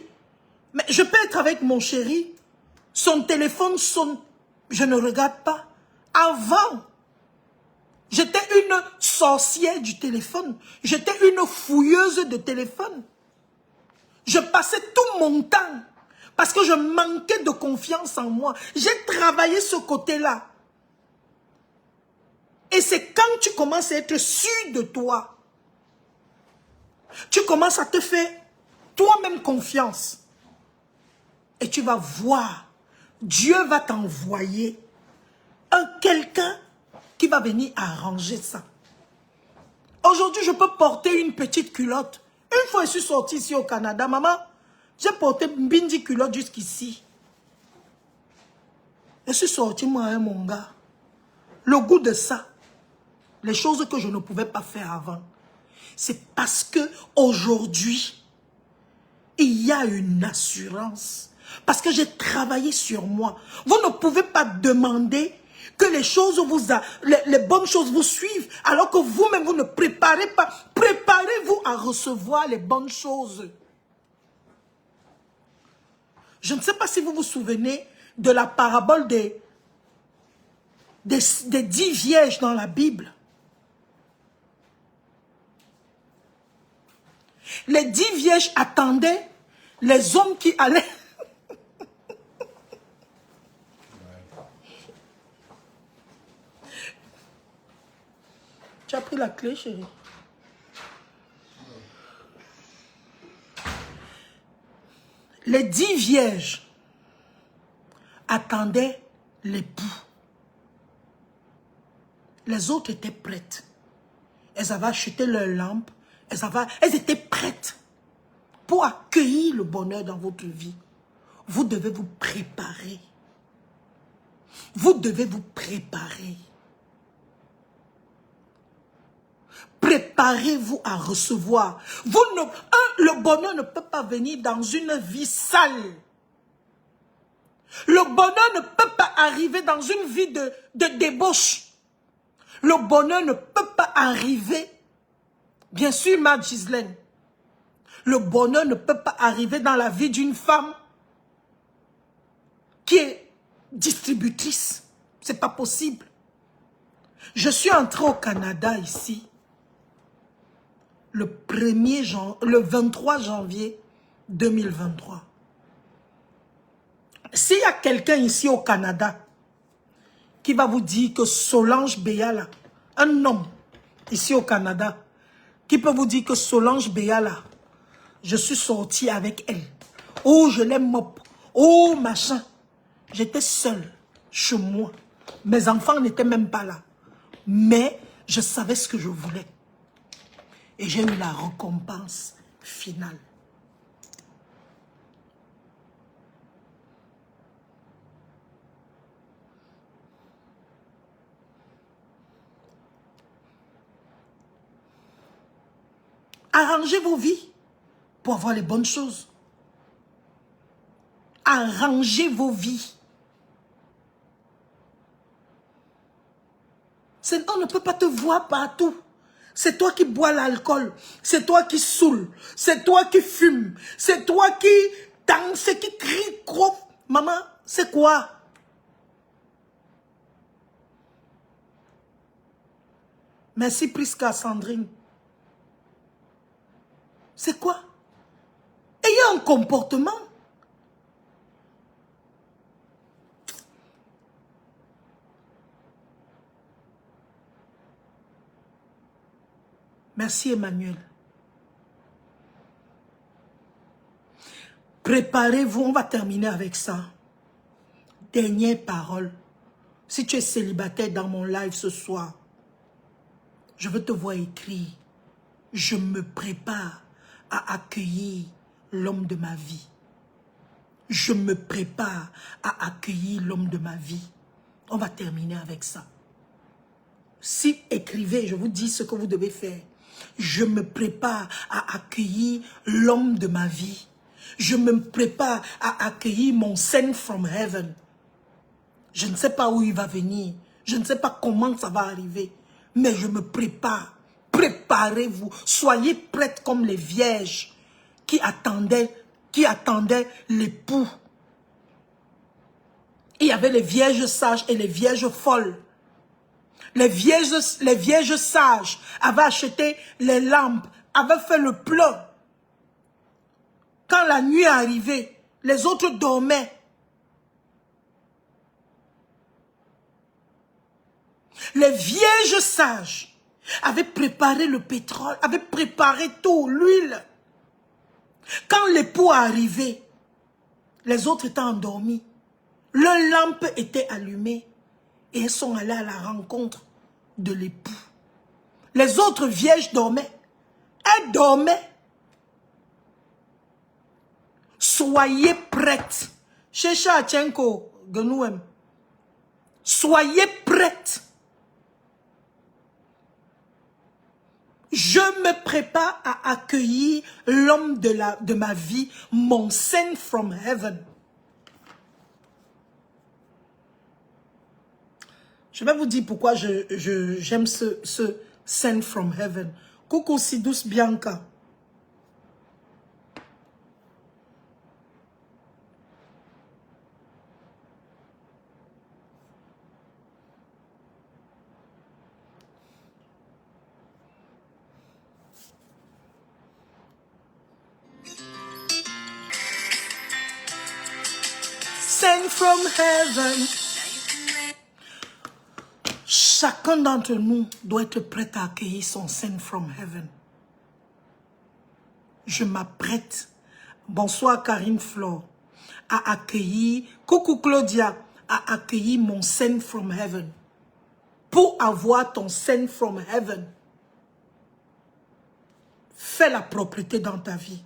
mais je peux être avec mon chéri, son téléphone sonne, je ne regarde pas. Avant, j'étais une sorcière du téléphone. J'étais une fouilleuse de téléphone. Je passais tout mon temps parce que je manquais de confiance en moi. J'ai travaillé ce côté-là. Et c'est quand tu commences à être sûr de toi, tu commences à te faire toi-même confiance. Et tu vas voir, Dieu va t'envoyer quelqu'un qui va venir arranger ça. Aujourd'hui, je peux porter une petite culotte. Une fois je suis sortie ici au Canada, maman, j'ai porté une bindi culotte jusqu'ici. Je suis sortie, moi, hein, mon gars. Le goût de ça, les choses que je ne pouvais pas faire avant, c'est parce que aujourd'hui, il y a une assurance. Parce que j'ai travaillé sur moi. Vous ne pouvez pas demander que les choses les bonnes choses vous suivent, alors que vous-même, vous ne préparez pas. Préparez-vous à recevoir les bonnes choses. Je ne sais pas si vous vous souvenez de la parabole des 10 vierges dans la Bible. Les 10 vierges attendaient les hommes qui allaient... Tu as pris la clé, chérie? Les 10 vierges attendaient l'époux. Les autres étaient prêtes. Elles avaient acheté leur lampe. Elles étaient prêtes pour accueillir le bonheur dans votre vie. Vous devez vous préparer. Vous devez vous préparer. Préparez-vous à recevoir. Le bonheur ne peut pas venir dans une vie sale. Le bonheur ne peut pas arriver dans une vie de débauche. Le bonheur ne peut pas arriver, bien sûr, ma Ghislaine, le bonheur ne peut pas arriver dans la vie d'une femme qui est distributrice. C'est pas possible. Je suis entrée au Canada ici, le 23 janvier 2023. S'il y a quelqu'un ici au Canada qui va vous dire que Solange Béala, un homme ici au Canada, qui peut vous dire que Solange Béala, je suis sortie avec elle. Oh, je l'aime mop. Oh, machin. J'étais seule chez moi. Mes enfants n'étaient même pas là. Mais je savais ce que je voulais. Et j'ai eu la récompense finale. Arrangez vos vies pour avoir les bonnes choses. Arrangez vos vies. On ne peut pas te voir partout. C'est toi qui bois l'alcool. C'est toi qui saoule. C'est toi qui fume. C'est toi qui danse, qui crie gros. Maman, c'est quoi? Merci Prisca Sandrine. C'est quoi? Ayez un comportement. Merci Emmanuel. Préparez-vous, on va terminer avec ça. Dernière parole. Si tu es célibataire dans mon live ce soir, je veux te voir écrire. Je me prépare à accueillir l'homme de ma vie. Je me prépare à accueillir l'homme de ma vie. On va terminer avec ça. Si écrivez, je vous dis ce que vous devez faire. Je me prépare à accueillir l'homme de ma vie. Je me prépare à accueillir mon send from heaven. Je ne sais pas où il va venir. Je ne sais pas comment ça va arriver. Mais je me prépare. Préparez-vous. Soyez prêtes comme les vierges qui attendaient l'époux. Il y avait les vierges sages et les vierges folles. Les vierges sages avaient acheté les lampes, avaient fait le plein. Quand la nuit est arrivée, les autres dormaient. Les vierges sages avaient préparé le pétrole, avaient préparé tout, l'huile. Quand l'époux est arrivé, les autres étaient endormis. Leurs lampes étaient allumées et elles sont allées à la rencontre de l'époux. Les autres vierges dormaient. Elles dormaient. Soyez prêtes. Checha Tchenko, Genouem. Soyez prêtes. Je me prépare à accueillir l'homme de ma vie, mon send from heaven. Je vais vous dire pourquoi j'aime ce Send from Heaven. Coucou si douce Bianca. Send from Heaven. Chacun d'entre nous doit être prêt à accueillir son Send from Heaven. Je m'apprête, bonsoir Karine Flore, à accueillir, coucou Claudia, à accueillir mon Send from Heaven. Pour avoir ton Send from Heaven, fais la propreté dans ta vie.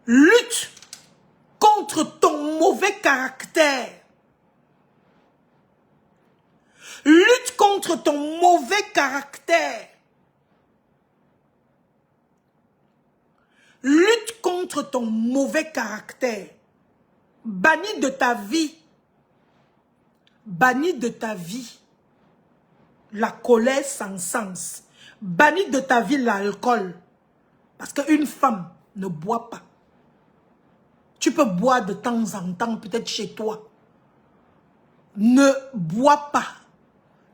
Lutte contre ton mauvais caractère. Lutte contre ton mauvais caractère. Lutte contre ton mauvais caractère. Bannis de ta vie. Bannis de ta vie la colère sans sens. Bannis de ta vie l'alcool. Parce qu'une femme ne boit pas. Tu peux boire de temps en temps, peut-être chez toi. Ne bois pas.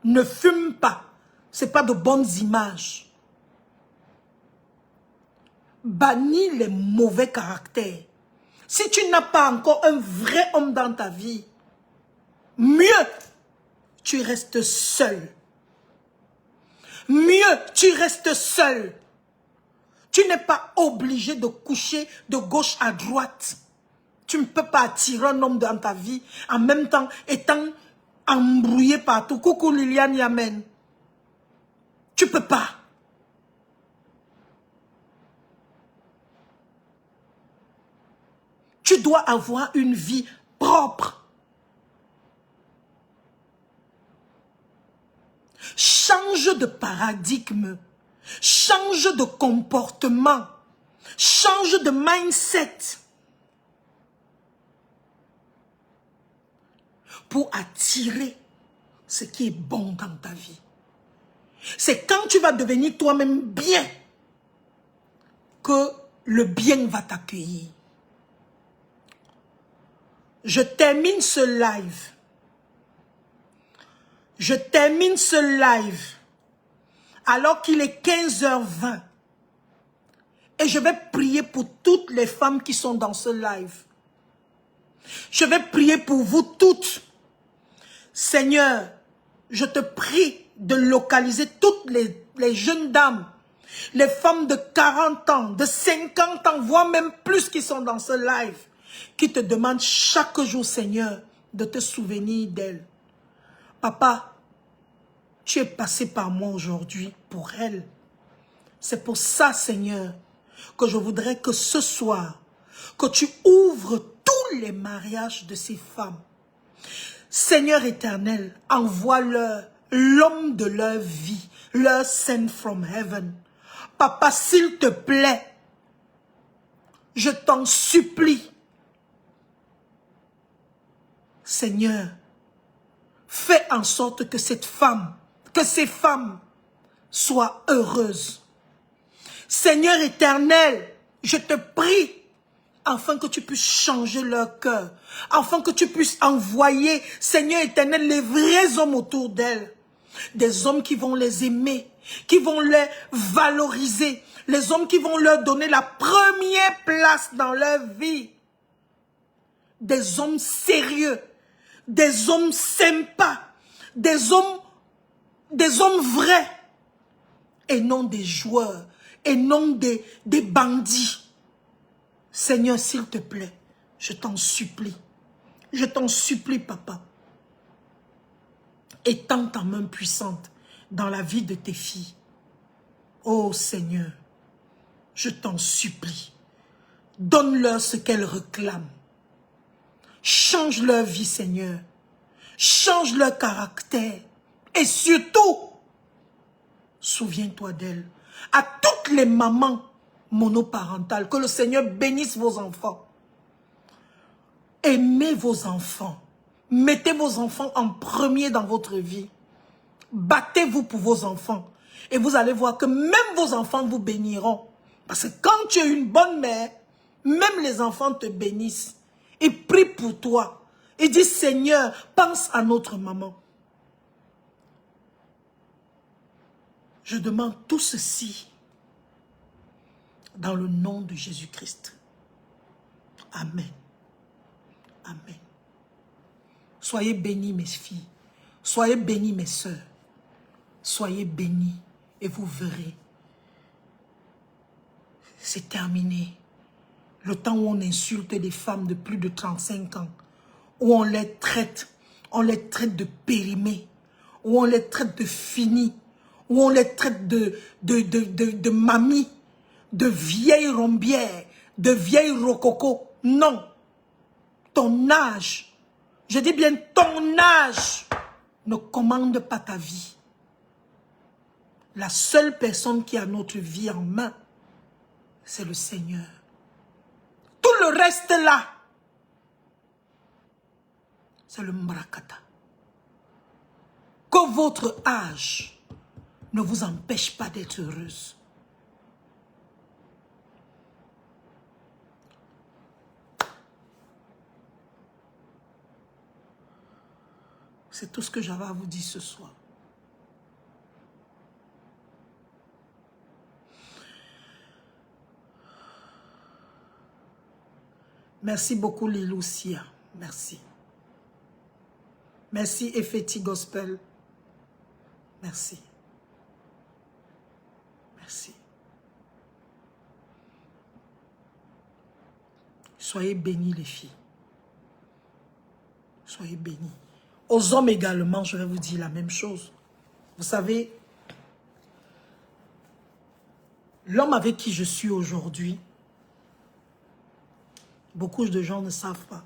Ne fume pas. Ce n'est pas de bonnes images. Bannis les mauvais caractères. Si tu n'as pas encore un vrai homme dans ta vie, mieux, tu restes seul. Mieux, tu restes seul. Tu n'es pas obligé de coucher de gauche à droite. Tu ne peux pas attirer un homme dans ta vie en même temps étant embrouillé partout. Coucou Liliane Yamen. Tu ne peux pas. Tu dois avoir une vie propre. Change de paradigme. Change de comportement. Change de mindset. Pour attirer ce qui est bon dans ta vie. C'est quand tu vas devenir toi-même bien que le bien va t'accueillir. Je termine ce live. Je termine ce live alors qu'il est 15h20. Et je vais prier pour toutes les femmes qui sont dans ce live. Je vais prier pour vous toutes. Seigneur, je te prie de localiser toutes les jeunes dames, les femmes de 40 ans, de 50 ans, voire même plus qui sont dans ce live, qui te demandent chaque jour, Seigneur, de te souvenir d'elles. Papa, tu es passé par moi aujourd'hui pour elles. C'est pour ça, Seigneur, que je voudrais que ce soir, que tu ouvres tous les mariages de ces femmes. Seigneur éternel, envoie-leur l'homme de leur vie, leur send from heaven. Papa, s'il te plaît, je t'en supplie. Seigneur, fais en sorte que cette femme, que ces femmes soient heureuses. Seigneur éternel, je te prie, afin que tu puisses changer leur cœur, afin que tu puisses envoyer, Seigneur éternel, les vrais hommes autour d'elles. Des hommes qui vont les aimer, qui vont les valoriser, les hommes qui vont leur donner la première place dans leur vie. Des hommes sérieux, des hommes sympas, des hommes vrais, et non des joueurs, et non des bandits. Seigneur, s'il te plaît, je t'en supplie, papa. Étends ta main puissante dans la vie de tes filles. Oh Seigneur, je t'en supplie, donne-leur ce qu'elles réclament. Change leur vie, Seigneur. Change leur caractère. Et surtout, souviens-toi d'elles. À toutes les mamans monoparentales, que le Seigneur bénisse vos enfants. Aimez vos enfants. Mettez vos enfants en premier dans votre vie. Battez-vous pour vos enfants. Et vous allez voir que même vos enfants vous béniront. Parce que quand tu es une bonne mère, même les enfants te bénissent. Ils prient pour toi. Ils disent, Seigneur, pense à notre maman. Je demande tout ceci dans le nom de Jésus-Christ. Amen. Amen. Soyez bénis, mes filles. Soyez bénis, mes sœurs. Soyez bénis et vous verrez. C'est terminé. Le temps où on insulte des femmes de plus de 35 ans, où on les traite de périmées, où on les traite de finis, où on les traite de mamies, de vieilles rombières, de vieilles rococo. Non. Ton âge, je dis bien ton âge, ne commande pas ta vie. La seule personne qui a notre vie en main, c'est le Seigneur. Tout le reste là, c'est le Mrakata. Que votre âge ne vous empêche pas d'être heureuse. C'est tout ce que j'avais à vous dire ce soir. Merci beaucoup Lilou Sia. Merci. Merci Effeti Gospel. Merci. Merci. Soyez bénis les filles. Soyez bénis. Aux hommes également, je vais vous dire la même chose. Vous savez, l'homme avec qui je suis aujourd'hui, beaucoup de gens ne savent pas.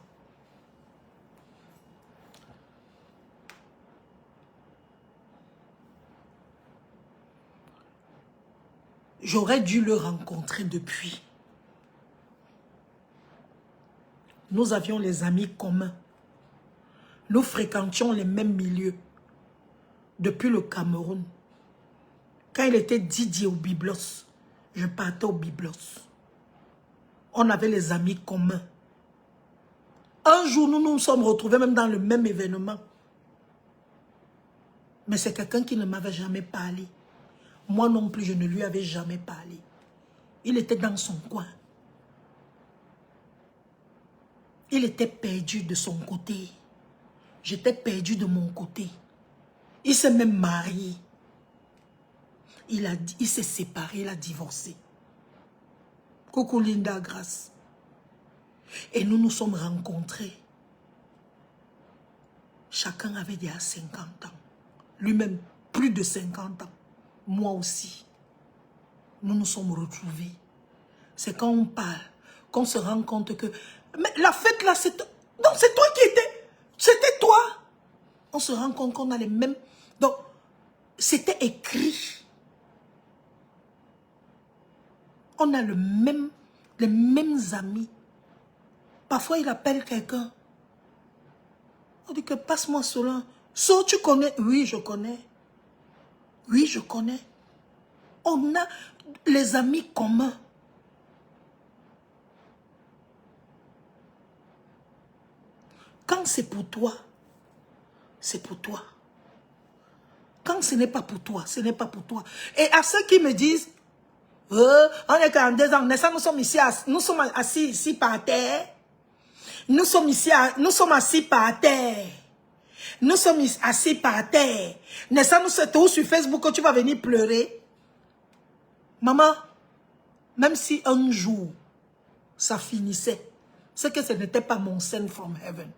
J'aurais dû le rencontrer depuis. Nous avions les amis communs. Nous fréquentions les mêmes milieux depuis le Cameroun. Quand il était Didier au Biblos, je partais au Biblos. On avait les amis communs. Un jour, nous nous sommes retrouvés même dans le même événement. Mais c'est quelqu'un qui ne m'avait jamais parlé. Moi non plus, je ne lui avais jamais parlé. Il était dans son coin. Il était perdu de son côté. J'étais perdu de mon côté. Il s'est même marié. Il s'est séparé, il a divorcé. Coucou Linda Grace. Et nous nous sommes rencontrés. Chacun avait déjà 50 ans. Lui-même, plus de 50 ans. Moi aussi. Nous nous sommes retrouvés. C'est quand on parle, qu'on se rend compte que... Mais la fête là, c'est... Donc c'est toi qui étais... C'était toi. On se rend compte qu'on a les mêmes... Donc, c'était écrit. On a les mêmes amis. Parfois, il appelle quelqu'un. On dit que passe-moi cela. So, tu connais? Oui, je connais. Oui, je connais. On a les amis communs. Quand c'est pour toi, c'est pour toi. Quand ce n'est pas pour toi, ce n'est pas pour toi. Et à ceux qui me disent, on est 42 ans, nous sommes assis ici par terre. Nous sommes assis par terre. Nous sommes assis par terre. N'est-ce nous sommes tous sur Facebook que tu vas venir pleurer. Maman, même si un jour, ça finissait, c'est que ce n'était pas mon send from heaven.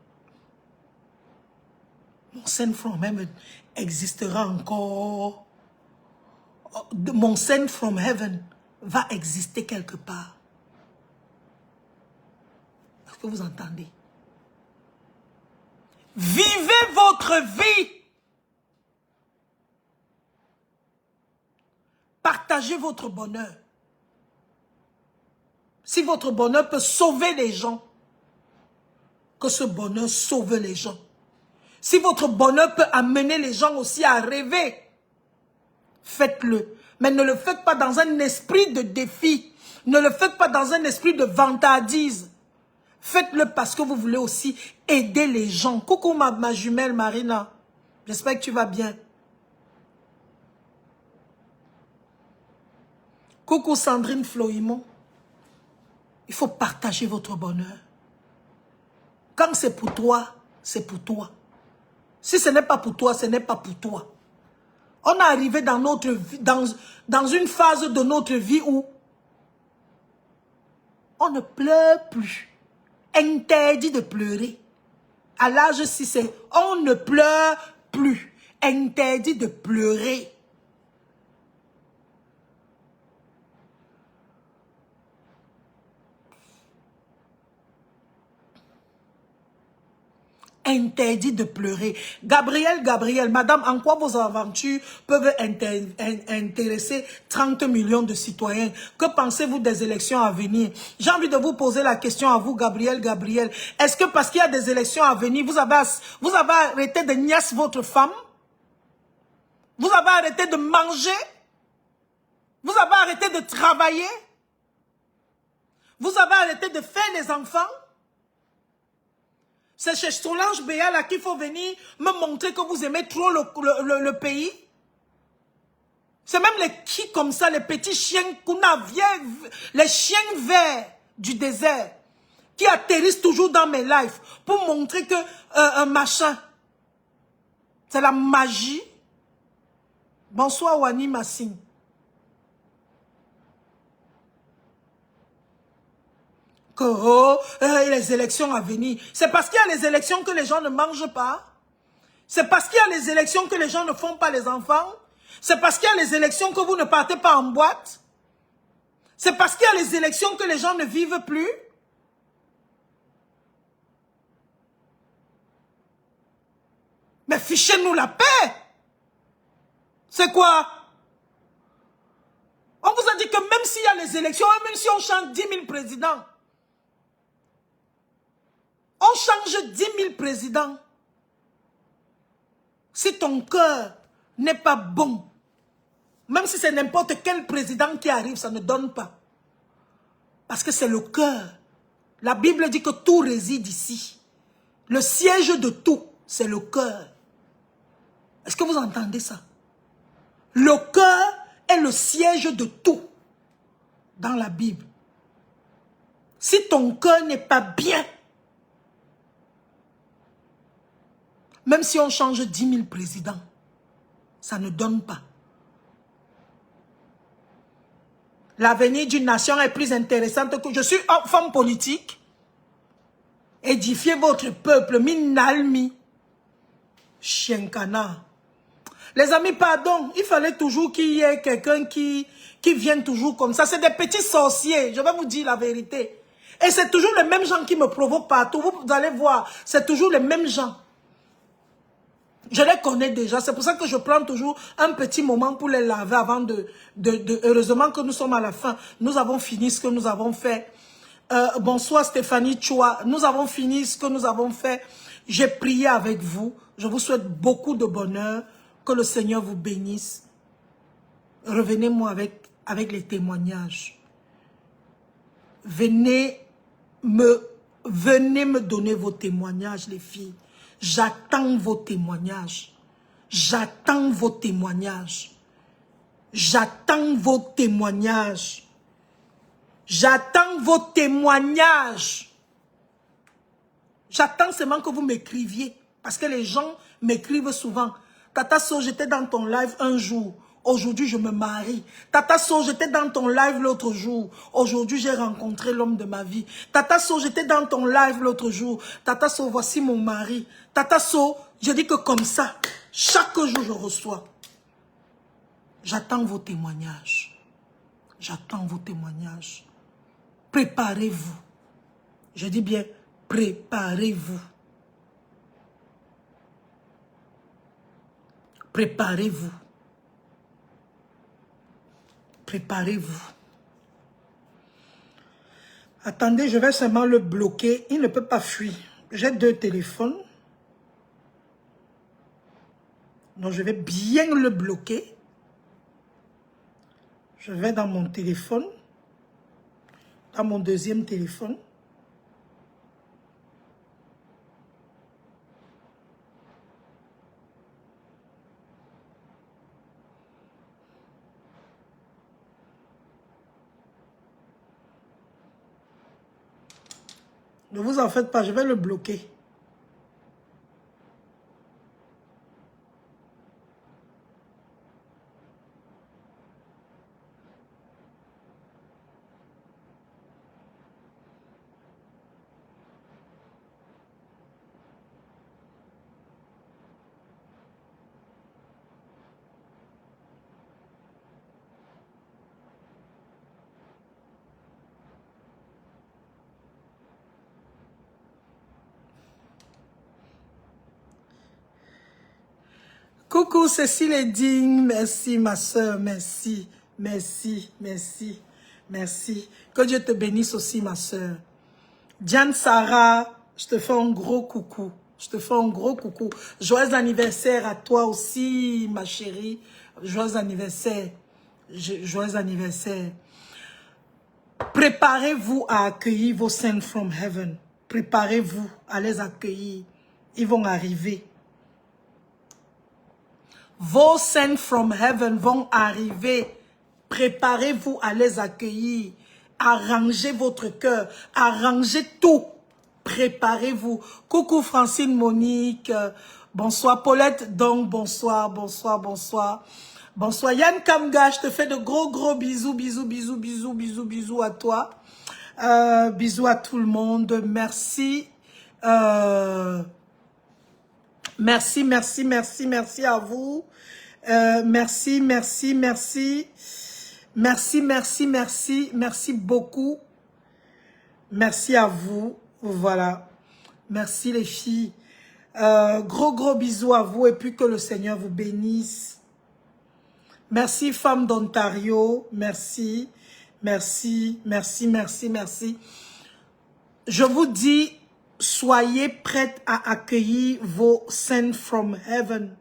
Mon send from heaven existera encore. Mon send from heaven va exister quelque part. Est-ce que vous entendez? Vivez votre vie. Partagez votre bonheur. Si votre bonheur peut sauver les gens, que ce bonheur sauve les gens. Si votre bonheur peut amener les gens aussi à rêver, faites-le. Mais ne le faites pas dans un esprit de défi. Ne le faites pas dans un esprit de vantardise. Faites-le parce que vous voulez aussi aider les gens. Coucou ma jumelle Marina. J'espère que tu vas bien. Coucou Sandrine Floimont. Il faut partager votre bonheur. Quand c'est pour toi, c'est pour toi. Si ce n'est pas pour toi, ce n'est pas pour toi. On est arrivé dans notre vie, dans une phase de notre vie où on ne pleure plus. Interdit de pleurer. À l'âge 6, on ne pleure plus. Interdit de pleurer. Interdit de pleurer. Gabriel, madame, en quoi vos aventures peuvent intéresser 30 millions de citoyens? Que pensez-vous des élections à venir? J'ai envie de vous poser la question à vous, Gabriel. Est-ce que parce qu'il y a des élections à venir, vous avez arrêté de niasse votre femme? Vous avez arrêté de manger? Vous avez arrêté de travailler? Vous avez arrêté de faire les enfants? C'est chez Solange Béa là qu'il faut venir me montrer que vous aimez trop le pays. C'est même les qui comme ça, les petits chiens Kuna, les chiens verts du désert qui atterrissent toujours dans mes lives pour montrer que un machin, c'est la magie. Bonsoir Wani Massine. Que les élections à venir. C'est parce qu'il y a les élections que les gens ne mangent pas. C'est parce qu'il y a les élections que les gens ne font pas les enfants. C'est parce qu'il y a les élections que vous ne partez pas en boîte. C'est parce qu'il y a les élections que les gens ne vivent plus. Mais fichez-nous la paix. C'est quoi? On vous a dit que même s'il y a les élections, même si on change 10 000 présidents, on change 10 000 présidents. Si ton cœur n'est pas bon, même si c'est n'importe quel président qui arrive, ça ne donne pas. Parce que c'est le cœur. La Bible dit que tout réside ici. Le siège de tout, c'est le cœur. Est-ce que vous entendez ça? Le cœur est le siège de tout dans la Bible. Si ton cœur n'est pas bien, même si on change 10 000 présidents, ça ne donne pas. L'avenir d'une nation est plus intéressante que... Je suis une femme politique. Édifiez votre peuple. Minalmi. Chien canard. Les amis, pardon. Il fallait toujours qu'il y ait quelqu'un qui vienne toujours comme ça. C'est des petits sorciers. Je vais vous dire la vérité. Et c'est toujours les mêmes gens qui me provoquent partout. Vous allez voir. C'est toujours les mêmes gens. Je les connais déjà, c'est pour ça que je prends toujours un petit moment pour les laver avant de... Heureusement que nous sommes à la fin. Nous avons fini ce que nous avons fait. Bonsoir Stéphanie Chua. Nous avons fini ce que nous avons fait. J'ai prié avec vous. Je vous souhaite beaucoup de bonheur. Que le Seigneur vous bénisse. Revenez-moi avec les témoignages. Venez me donner vos témoignages, les filles. J'attends vos témoignages. J'attends vos témoignages. J'attends vos témoignages. J'attends vos témoignages. J'attends seulement que vous m'écriviez. Parce que les gens m'écrivent souvent. Tata So, j'étais dans ton live un jour. Aujourd'hui, je me marie. Tata So, j'étais dans ton live l'autre jour. Aujourd'hui, j'ai rencontré l'homme de ma vie. Tata So, j'étais dans ton live l'autre jour. Tata So, voici mon mari. Tata So, je dis que comme ça, chaque jour, je reçois. J'attends vos témoignages. J'attends vos témoignages. Préparez-vous. Je dis bien, préparez-vous. Préparez-vous. Préparez-vous. Attendez, je vais seulement le bloquer. Il ne peut pas fuir. J'ai 2 téléphones. Donc, je vais bien le bloquer. Je vais dans mon téléphone. Dans mon deuxième téléphone. Ne vous en faites pas, je vais le bloquer. Coucou Cécile Edine, merci ma soeur, merci, merci, merci, merci. Que Dieu te bénisse aussi ma soeur. Diane Sarah, je te fais un gros coucou, je te fais un gros coucou. Joyeux anniversaire à toi aussi ma chérie, joyeux anniversaire, joyeux anniversaire. Préparez-vous à accueillir vos saints from heaven, préparez-vous à les accueillir, ils vont arriver. Vos saints from heaven vont arriver. Préparez-vous à les accueillir. Arrangez votre cœur. Arrangez tout. Préparez-vous. Coucou Francine Monique. Bonsoir Paulette. Donc bonsoir, bonsoir, bonsoir. Bonsoir Yann Kamga. Je te fais de gros bisous, bisous, bisous, bisous, bisous, bisous à toi. Bisous à tout le monde. Merci. Merci, merci, merci, merci à vous. Merci, merci, merci. Merci, merci, merci. Merci beaucoup. Merci à vous. Voilà. Merci les filles. Gros bisous à vous et puis que le Seigneur vous bénisse. Merci femmes d'Ontario. Merci. Merci, merci, merci, merci. Je vous dis... Soyez prêtes à accueillir vos saints from heaven.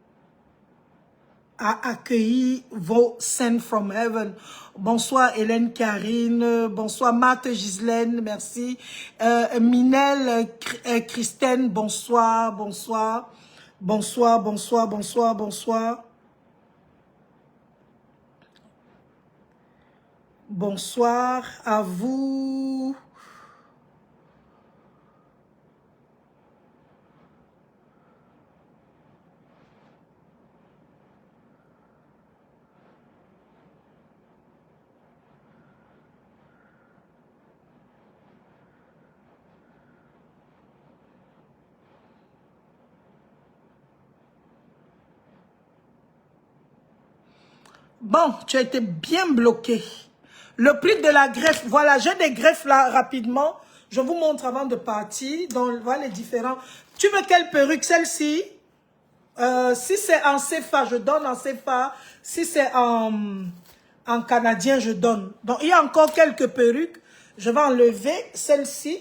À accueillir vos saints from heaven. Bonsoir Hélène Karine. Bonsoir Marthe Gislaine. Merci. Minel Christine. Bonsoir. Bonsoir. Bonsoir. Bonsoir. Bonsoir. Bonsoir. Bonsoir à vous. Bon, tu as été bien bloqué. Le prix de la greffe, voilà, j'ai des greffes là rapidement. Je vous montre avant de partir. Donc, voilà les différents. Tu veux quelle perruque? Celle-ci? Si c'est en CFA, je donne en CFA. Si c'est en canadien, je donne. Donc, il y a encore quelques perruques. Je vais enlever celle-ci.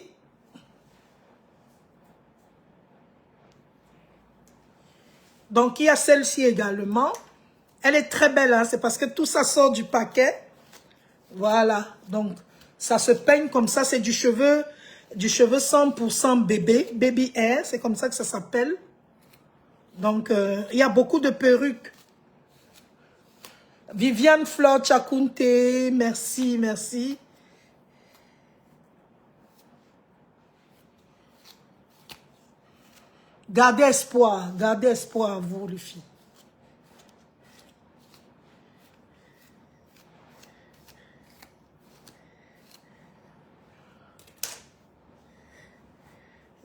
Donc, il y a celle-ci également. Elle est très belle, hein? C'est parce que tout ça sort du paquet. Voilà. Donc, ça se peigne comme ça. C'est du cheveu 100% bébé. Baby hair. C'est comme ça que ça s'appelle. Donc, il y a beaucoup de perruques. Viviane Flore Chakunte. Merci, merci. Gardez espoir à vous, les filles.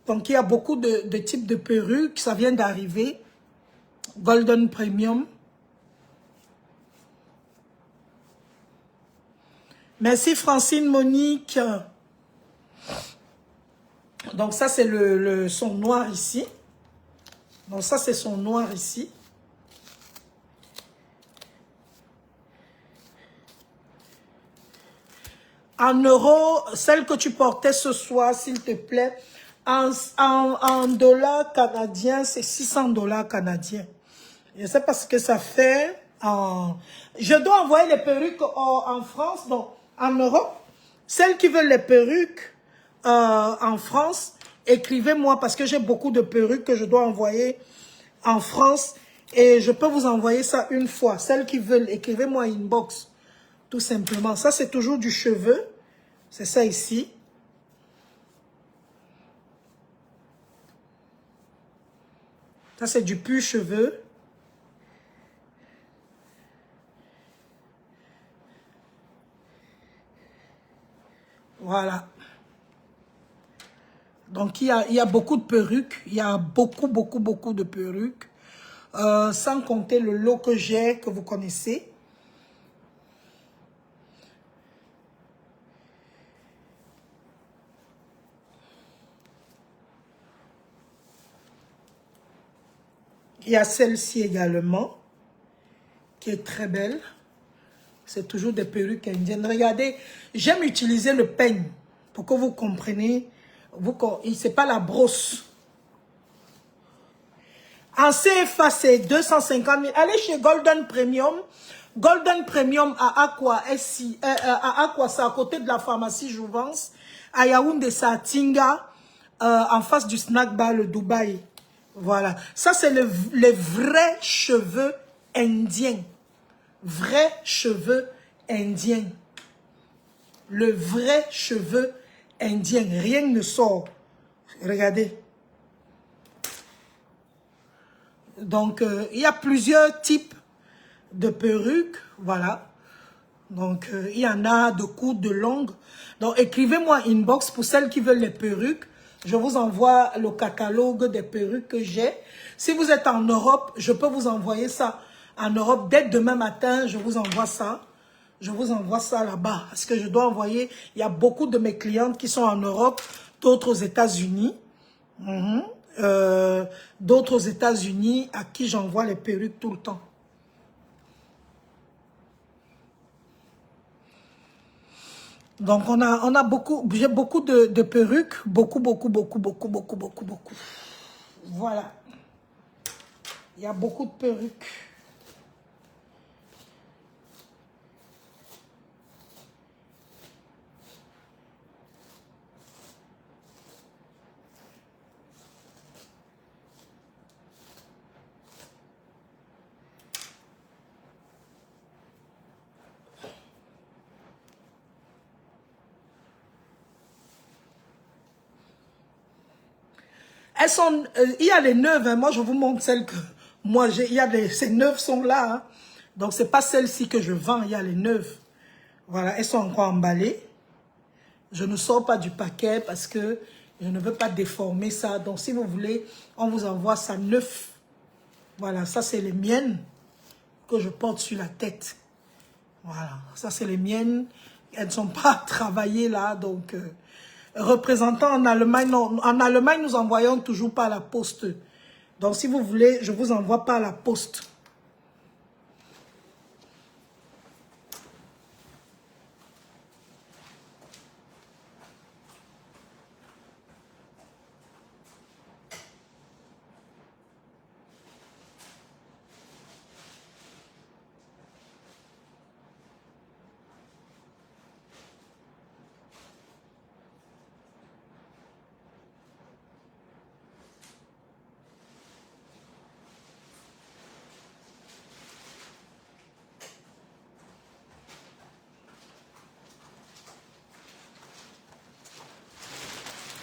Donc, il y a beaucoup de types de perruques. Ça vient d'arriver. Golden Premium. Merci Francine Monique. Donc, ça, c'est son noir ici. Donc, ça, c'est son noir ici. En euros, celle que tu portais ce soir, s'il te plaît. En dollars canadiens, c'est 600 $ canadiens. Je ne sais pas ce que ça fait. Je dois envoyer les perruques en France, donc en Europe. Celles qui veulent les perruques en France, écrivez-moi parce que j'ai beaucoup de perruques que je dois envoyer en France. Et je peux vous envoyer ça une fois. Celles qui veulent, écrivez-moi inbox. Tout simplement. Ça, c'est toujours du cheveu. C'est ça ici. Ça, c'est du pur cheveu. Voilà. Donc, il y a beaucoup de perruques. Il y a beaucoup de perruques. Sans compter le lot que j'ai, que vous connaissez. Il y a celle-ci également, qui est très belle. C'est toujours des perruques indiennes. Regardez, j'aime utiliser le peigne pour que vous compreniez. Ce n'est pas la brosse. En CFA, c'est 250 000. Allez chez Golden Premium. Golden Premium à Aqua, à Aqua, c'est à côté de la pharmacie Jouvence. À Yaoundé, c'est à Tinga, en face du snack bar, le Dubaï. Voilà. Ça, c'est les vrais cheveux indiens. Vrais cheveux indiens. Le vrai cheveu indien. Rien ne sort. Regardez. Donc, il y a plusieurs types de perruques. Voilà. Donc, il y en a de courtes, de longues. Donc, écrivez-moi inbox pour celles qui veulent les perruques. Je vous envoie le catalogue des perruques que j'ai. Si vous êtes en Europe, je peux vous envoyer ça en Europe. Dès demain matin, je vous envoie ça. Je vous envoie ça là-bas. Parce que je dois envoyer, il y a beaucoup de mes clientes qui sont en Europe, d'autres aux États-Unis. D'autres aux États-Unis à qui j'envoie les perruques tout le temps. Donc, j'ai beaucoup de perruques. Beaucoup. Voilà. Il y a beaucoup de perruques. Elles sont, il y a les neuves, hein. Moi je vous montre celles que moi j'ai, ces neuves sont là, hein. Donc c'est pas celles-ci que je vends, il y a les neuves. Voilà, elles sont encore emballées. Je ne sors pas du paquet parce que je ne veux pas déformer ça. Donc si vous voulez, on vous envoie ça neuf. Voilà, ça c'est les miennes que je porte sur la tête. Voilà, ça c'est les miennes. Elles ne sont pas travaillées là, donc... représentant en Allemagne, non, en Allemagne, nous envoyons toujours par la poste. Donc, si vous voulez, je vous envoie par la poste.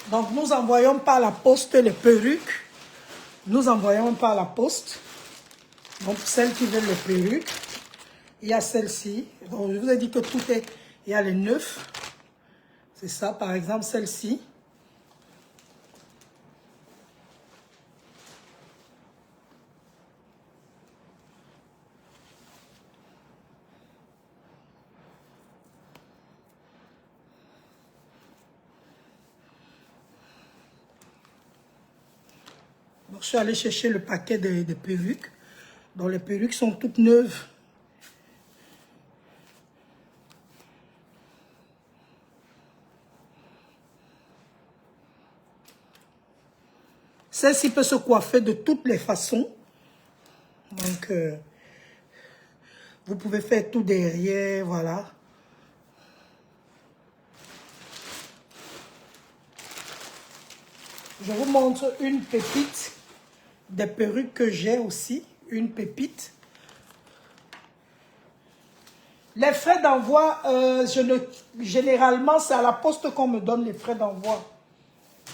Donc, nous envoyons par la poste les perruques. Nous envoyons par la poste. Donc, celles qui veulent les perruques. Il y a celle-ci. Donc, je vous ai dit que tout est... Il y a les neufs. C'est ça, par exemple, celle-ci. Donc, je suis allé chercher le paquet de perruques. Donc, les perruques sont toutes neuves. Celle-ci peut se coiffer de toutes les façons. Donc, vous pouvez faire tout derrière, voilà. Je vous montre une pépite des perruques que j'ai aussi. Une pépite. Les frais d'envoi, généralement, c'est à la poste qu'on me donne les frais d'envoi.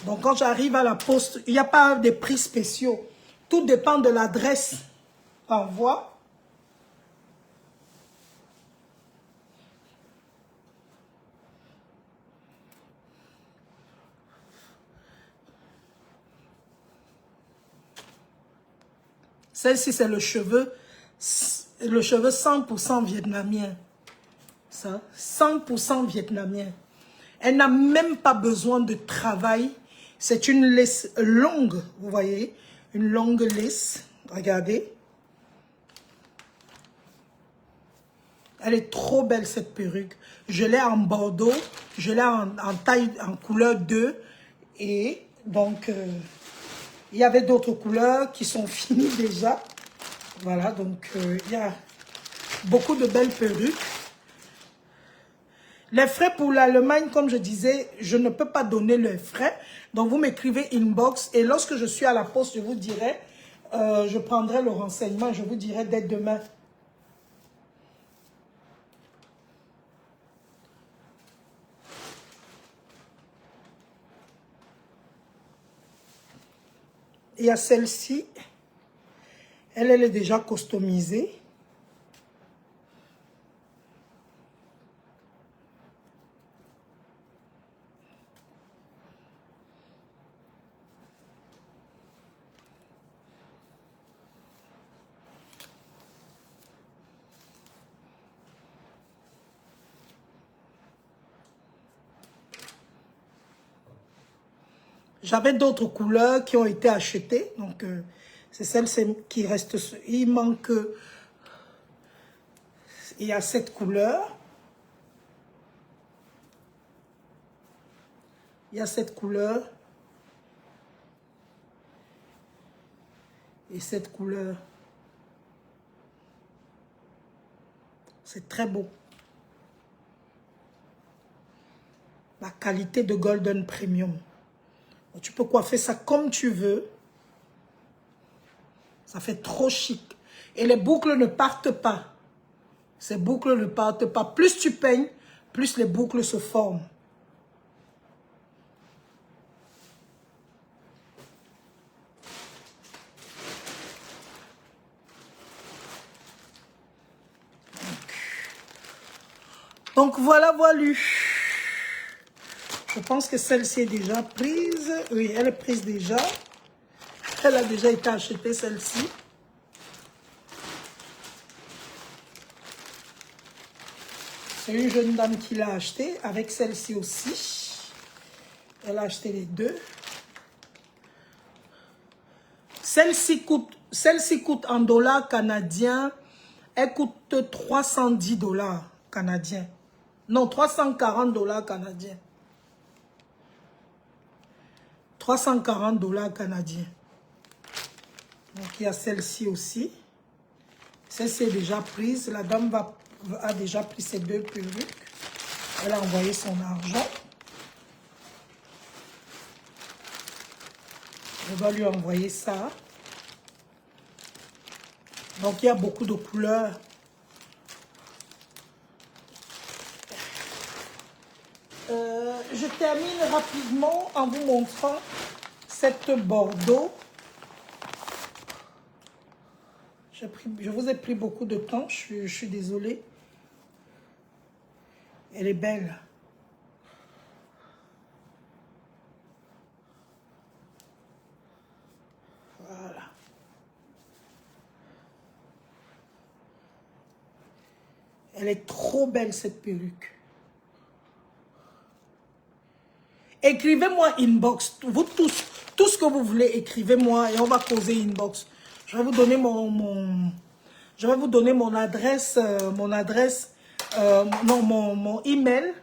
Donc, quand j'arrive à la poste, il n'y a pas de prix spéciaux. Tout dépend de l'adresse d'envoi. Celle-ci, c'est le cheveu 100% vietnamien. Ça, 100% vietnamien. Elle n'a même pas besoin de travail. C'est une laisse longue, vous voyez, une longue laisse. Regardez. Elle est trop belle, cette perruque. Je l'ai en bordeaux, je l'ai en taille, en couleur 2. Et donc, il y avait d'autres couleurs qui sont finies déjà. Voilà, donc il y a beaucoup de belles perruques. Les frais pour l'Allemagne, comme je disais, je ne peux pas donner les frais. Donc, vous m'écrivez inbox. Et lorsque je suis à la poste, je vous dirai, je prendrai le renseignement. Je vous dirai dès demain. Il y a celle-ci. Elle est déjà customisée. J'avais d'autres couleurs qui ont été achetées. Donc, c'est celle qui reste. Il manque. Il y a cette couleur. Il y a cette couleur. Et cette couleur. C'est très beau. La qualité de Golden Premium. Tu peux coiffer ça comme tu veux. Ça fait trop chic. Et les boucles ne partent pas. Ces boucles ne partent pas. Plus tu peignes, plus les boucles se forment. Donc voilà, voilà. Je pense que celle-ci est déjà prise. Oui, elle est prise déjà. Elle a déjà été achetée, celle-ci. C'est une jeune dame qui l'a achetée, avec celle-ci aussi. Elle a acheté les deux. Celle-ci coûte en dollars canadiens. Elle coûte 310 dollars canadiens. Non, 340 dollars canadiens. 340 dollars canadiens. Donc, il y a celle-ci aussi. Celle-ci est déjà prise. La dame a déjà pris ses deux perruques. Elle a envoyé son argent. Je dois lui envoyer ça. Donc, il y a beaucoup de couleurs. Je termine rapidement en vous montrant cette bordeaux. Je vous ai pris beaucoup de temps, je suis désolée. Elle est belle. Voilà. Elle est trop belle, cette perruque. Écrivez-moi inbox. Vous tous, tout ce que vous voulez, écrivez-moi et on va causer inbox. Je vais vous donner mon adresse, mon email,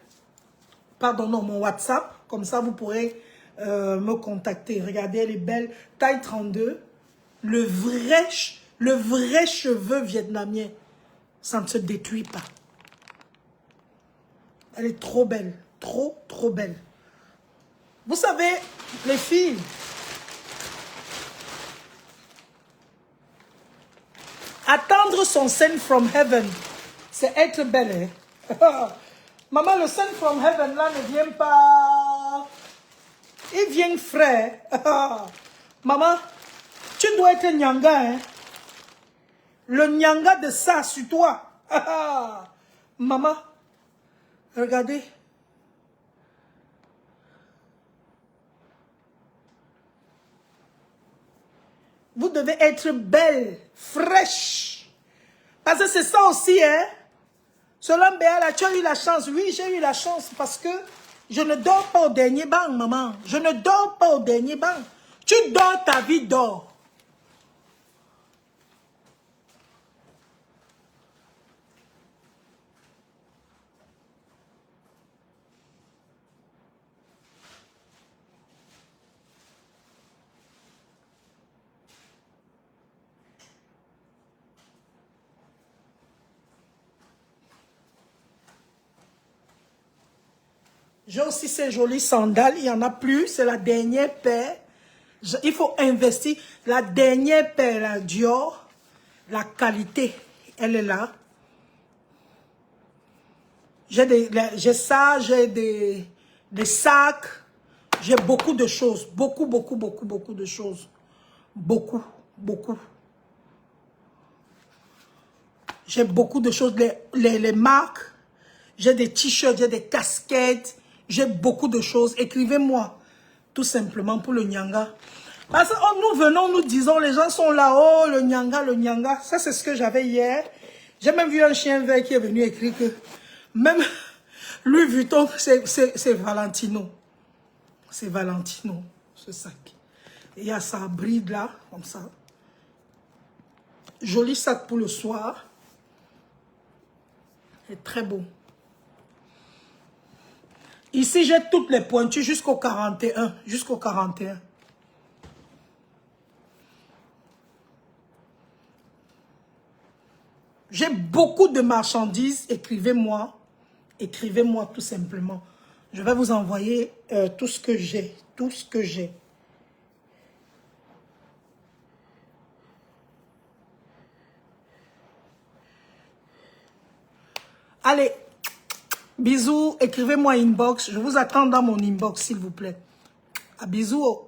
pardon, non, mon WhatsApp. Comme ça, vous pourrez me contacter. Regardez, elle est belle. Taille 32. Le vrai Le vrai cheveu vietnamien, ça ne se détruit pas. Elle est trop belle. Trop, trop belle. Vous savez, les filles, attendre son send from heaven, c'est être belle. Hein? Maman, le send from heaven là ne vient pas. Il vient frais. Maman, tu dois être nyanga. Hein? Le nyanga de ça sur toi. Maman, regardez. Vous devez être belle, fraîche. Parce que c'est ça aussi, hein. Selon Béala, tu as eu la chance. Oui, j'ai eu la chance parce que je ne dors pas au dernier banc, maman. Je ne dors pas au dernier banc. Tu dors, ta vie dort. J'ai aussi ces jolies sandales. Il n'y en a plus. C'est la dernière paire. Il faut investir. La dernière paire, la Dior. La qualité, elle est là. J'ai ça, j'ai des sacs. J'ai beaucoup de choses. Beaucoup de choses. Beaucoup. J'ai beaucoup de choses. Les marques. J'ai des t-shirts, j'ai des casquettes. J'ai beaucoup de choses. Écrivez-moi. Tout simplement pour le Nyanga. Parce que nous venons, nous disons, les gens sont là. Oh, le Nyanga. Ça, c'est ce que j'avais hier. J'ai même vu un chien vert qui est venu écrire que même Louis Vuitton, c'est Valentino. C'est Valentino, ce sac. Et il y a sa bride là, comme ça. Joli sac pour le soir. C'est très beau. Ici, j'ai toutes les pointures jusqu'au 41. Jusqu'au 41. J'ai beaucoup de marchandises. Écrivez-moi. Écrivez-moi tout simplement. Je vais vous envoyer tout ce que j'ai. Tout ce que j'ai. Allez. Bisous. Écrivez-moi inbox. Je vous attends dans mon inbox, s'il vous plaît. À bisous.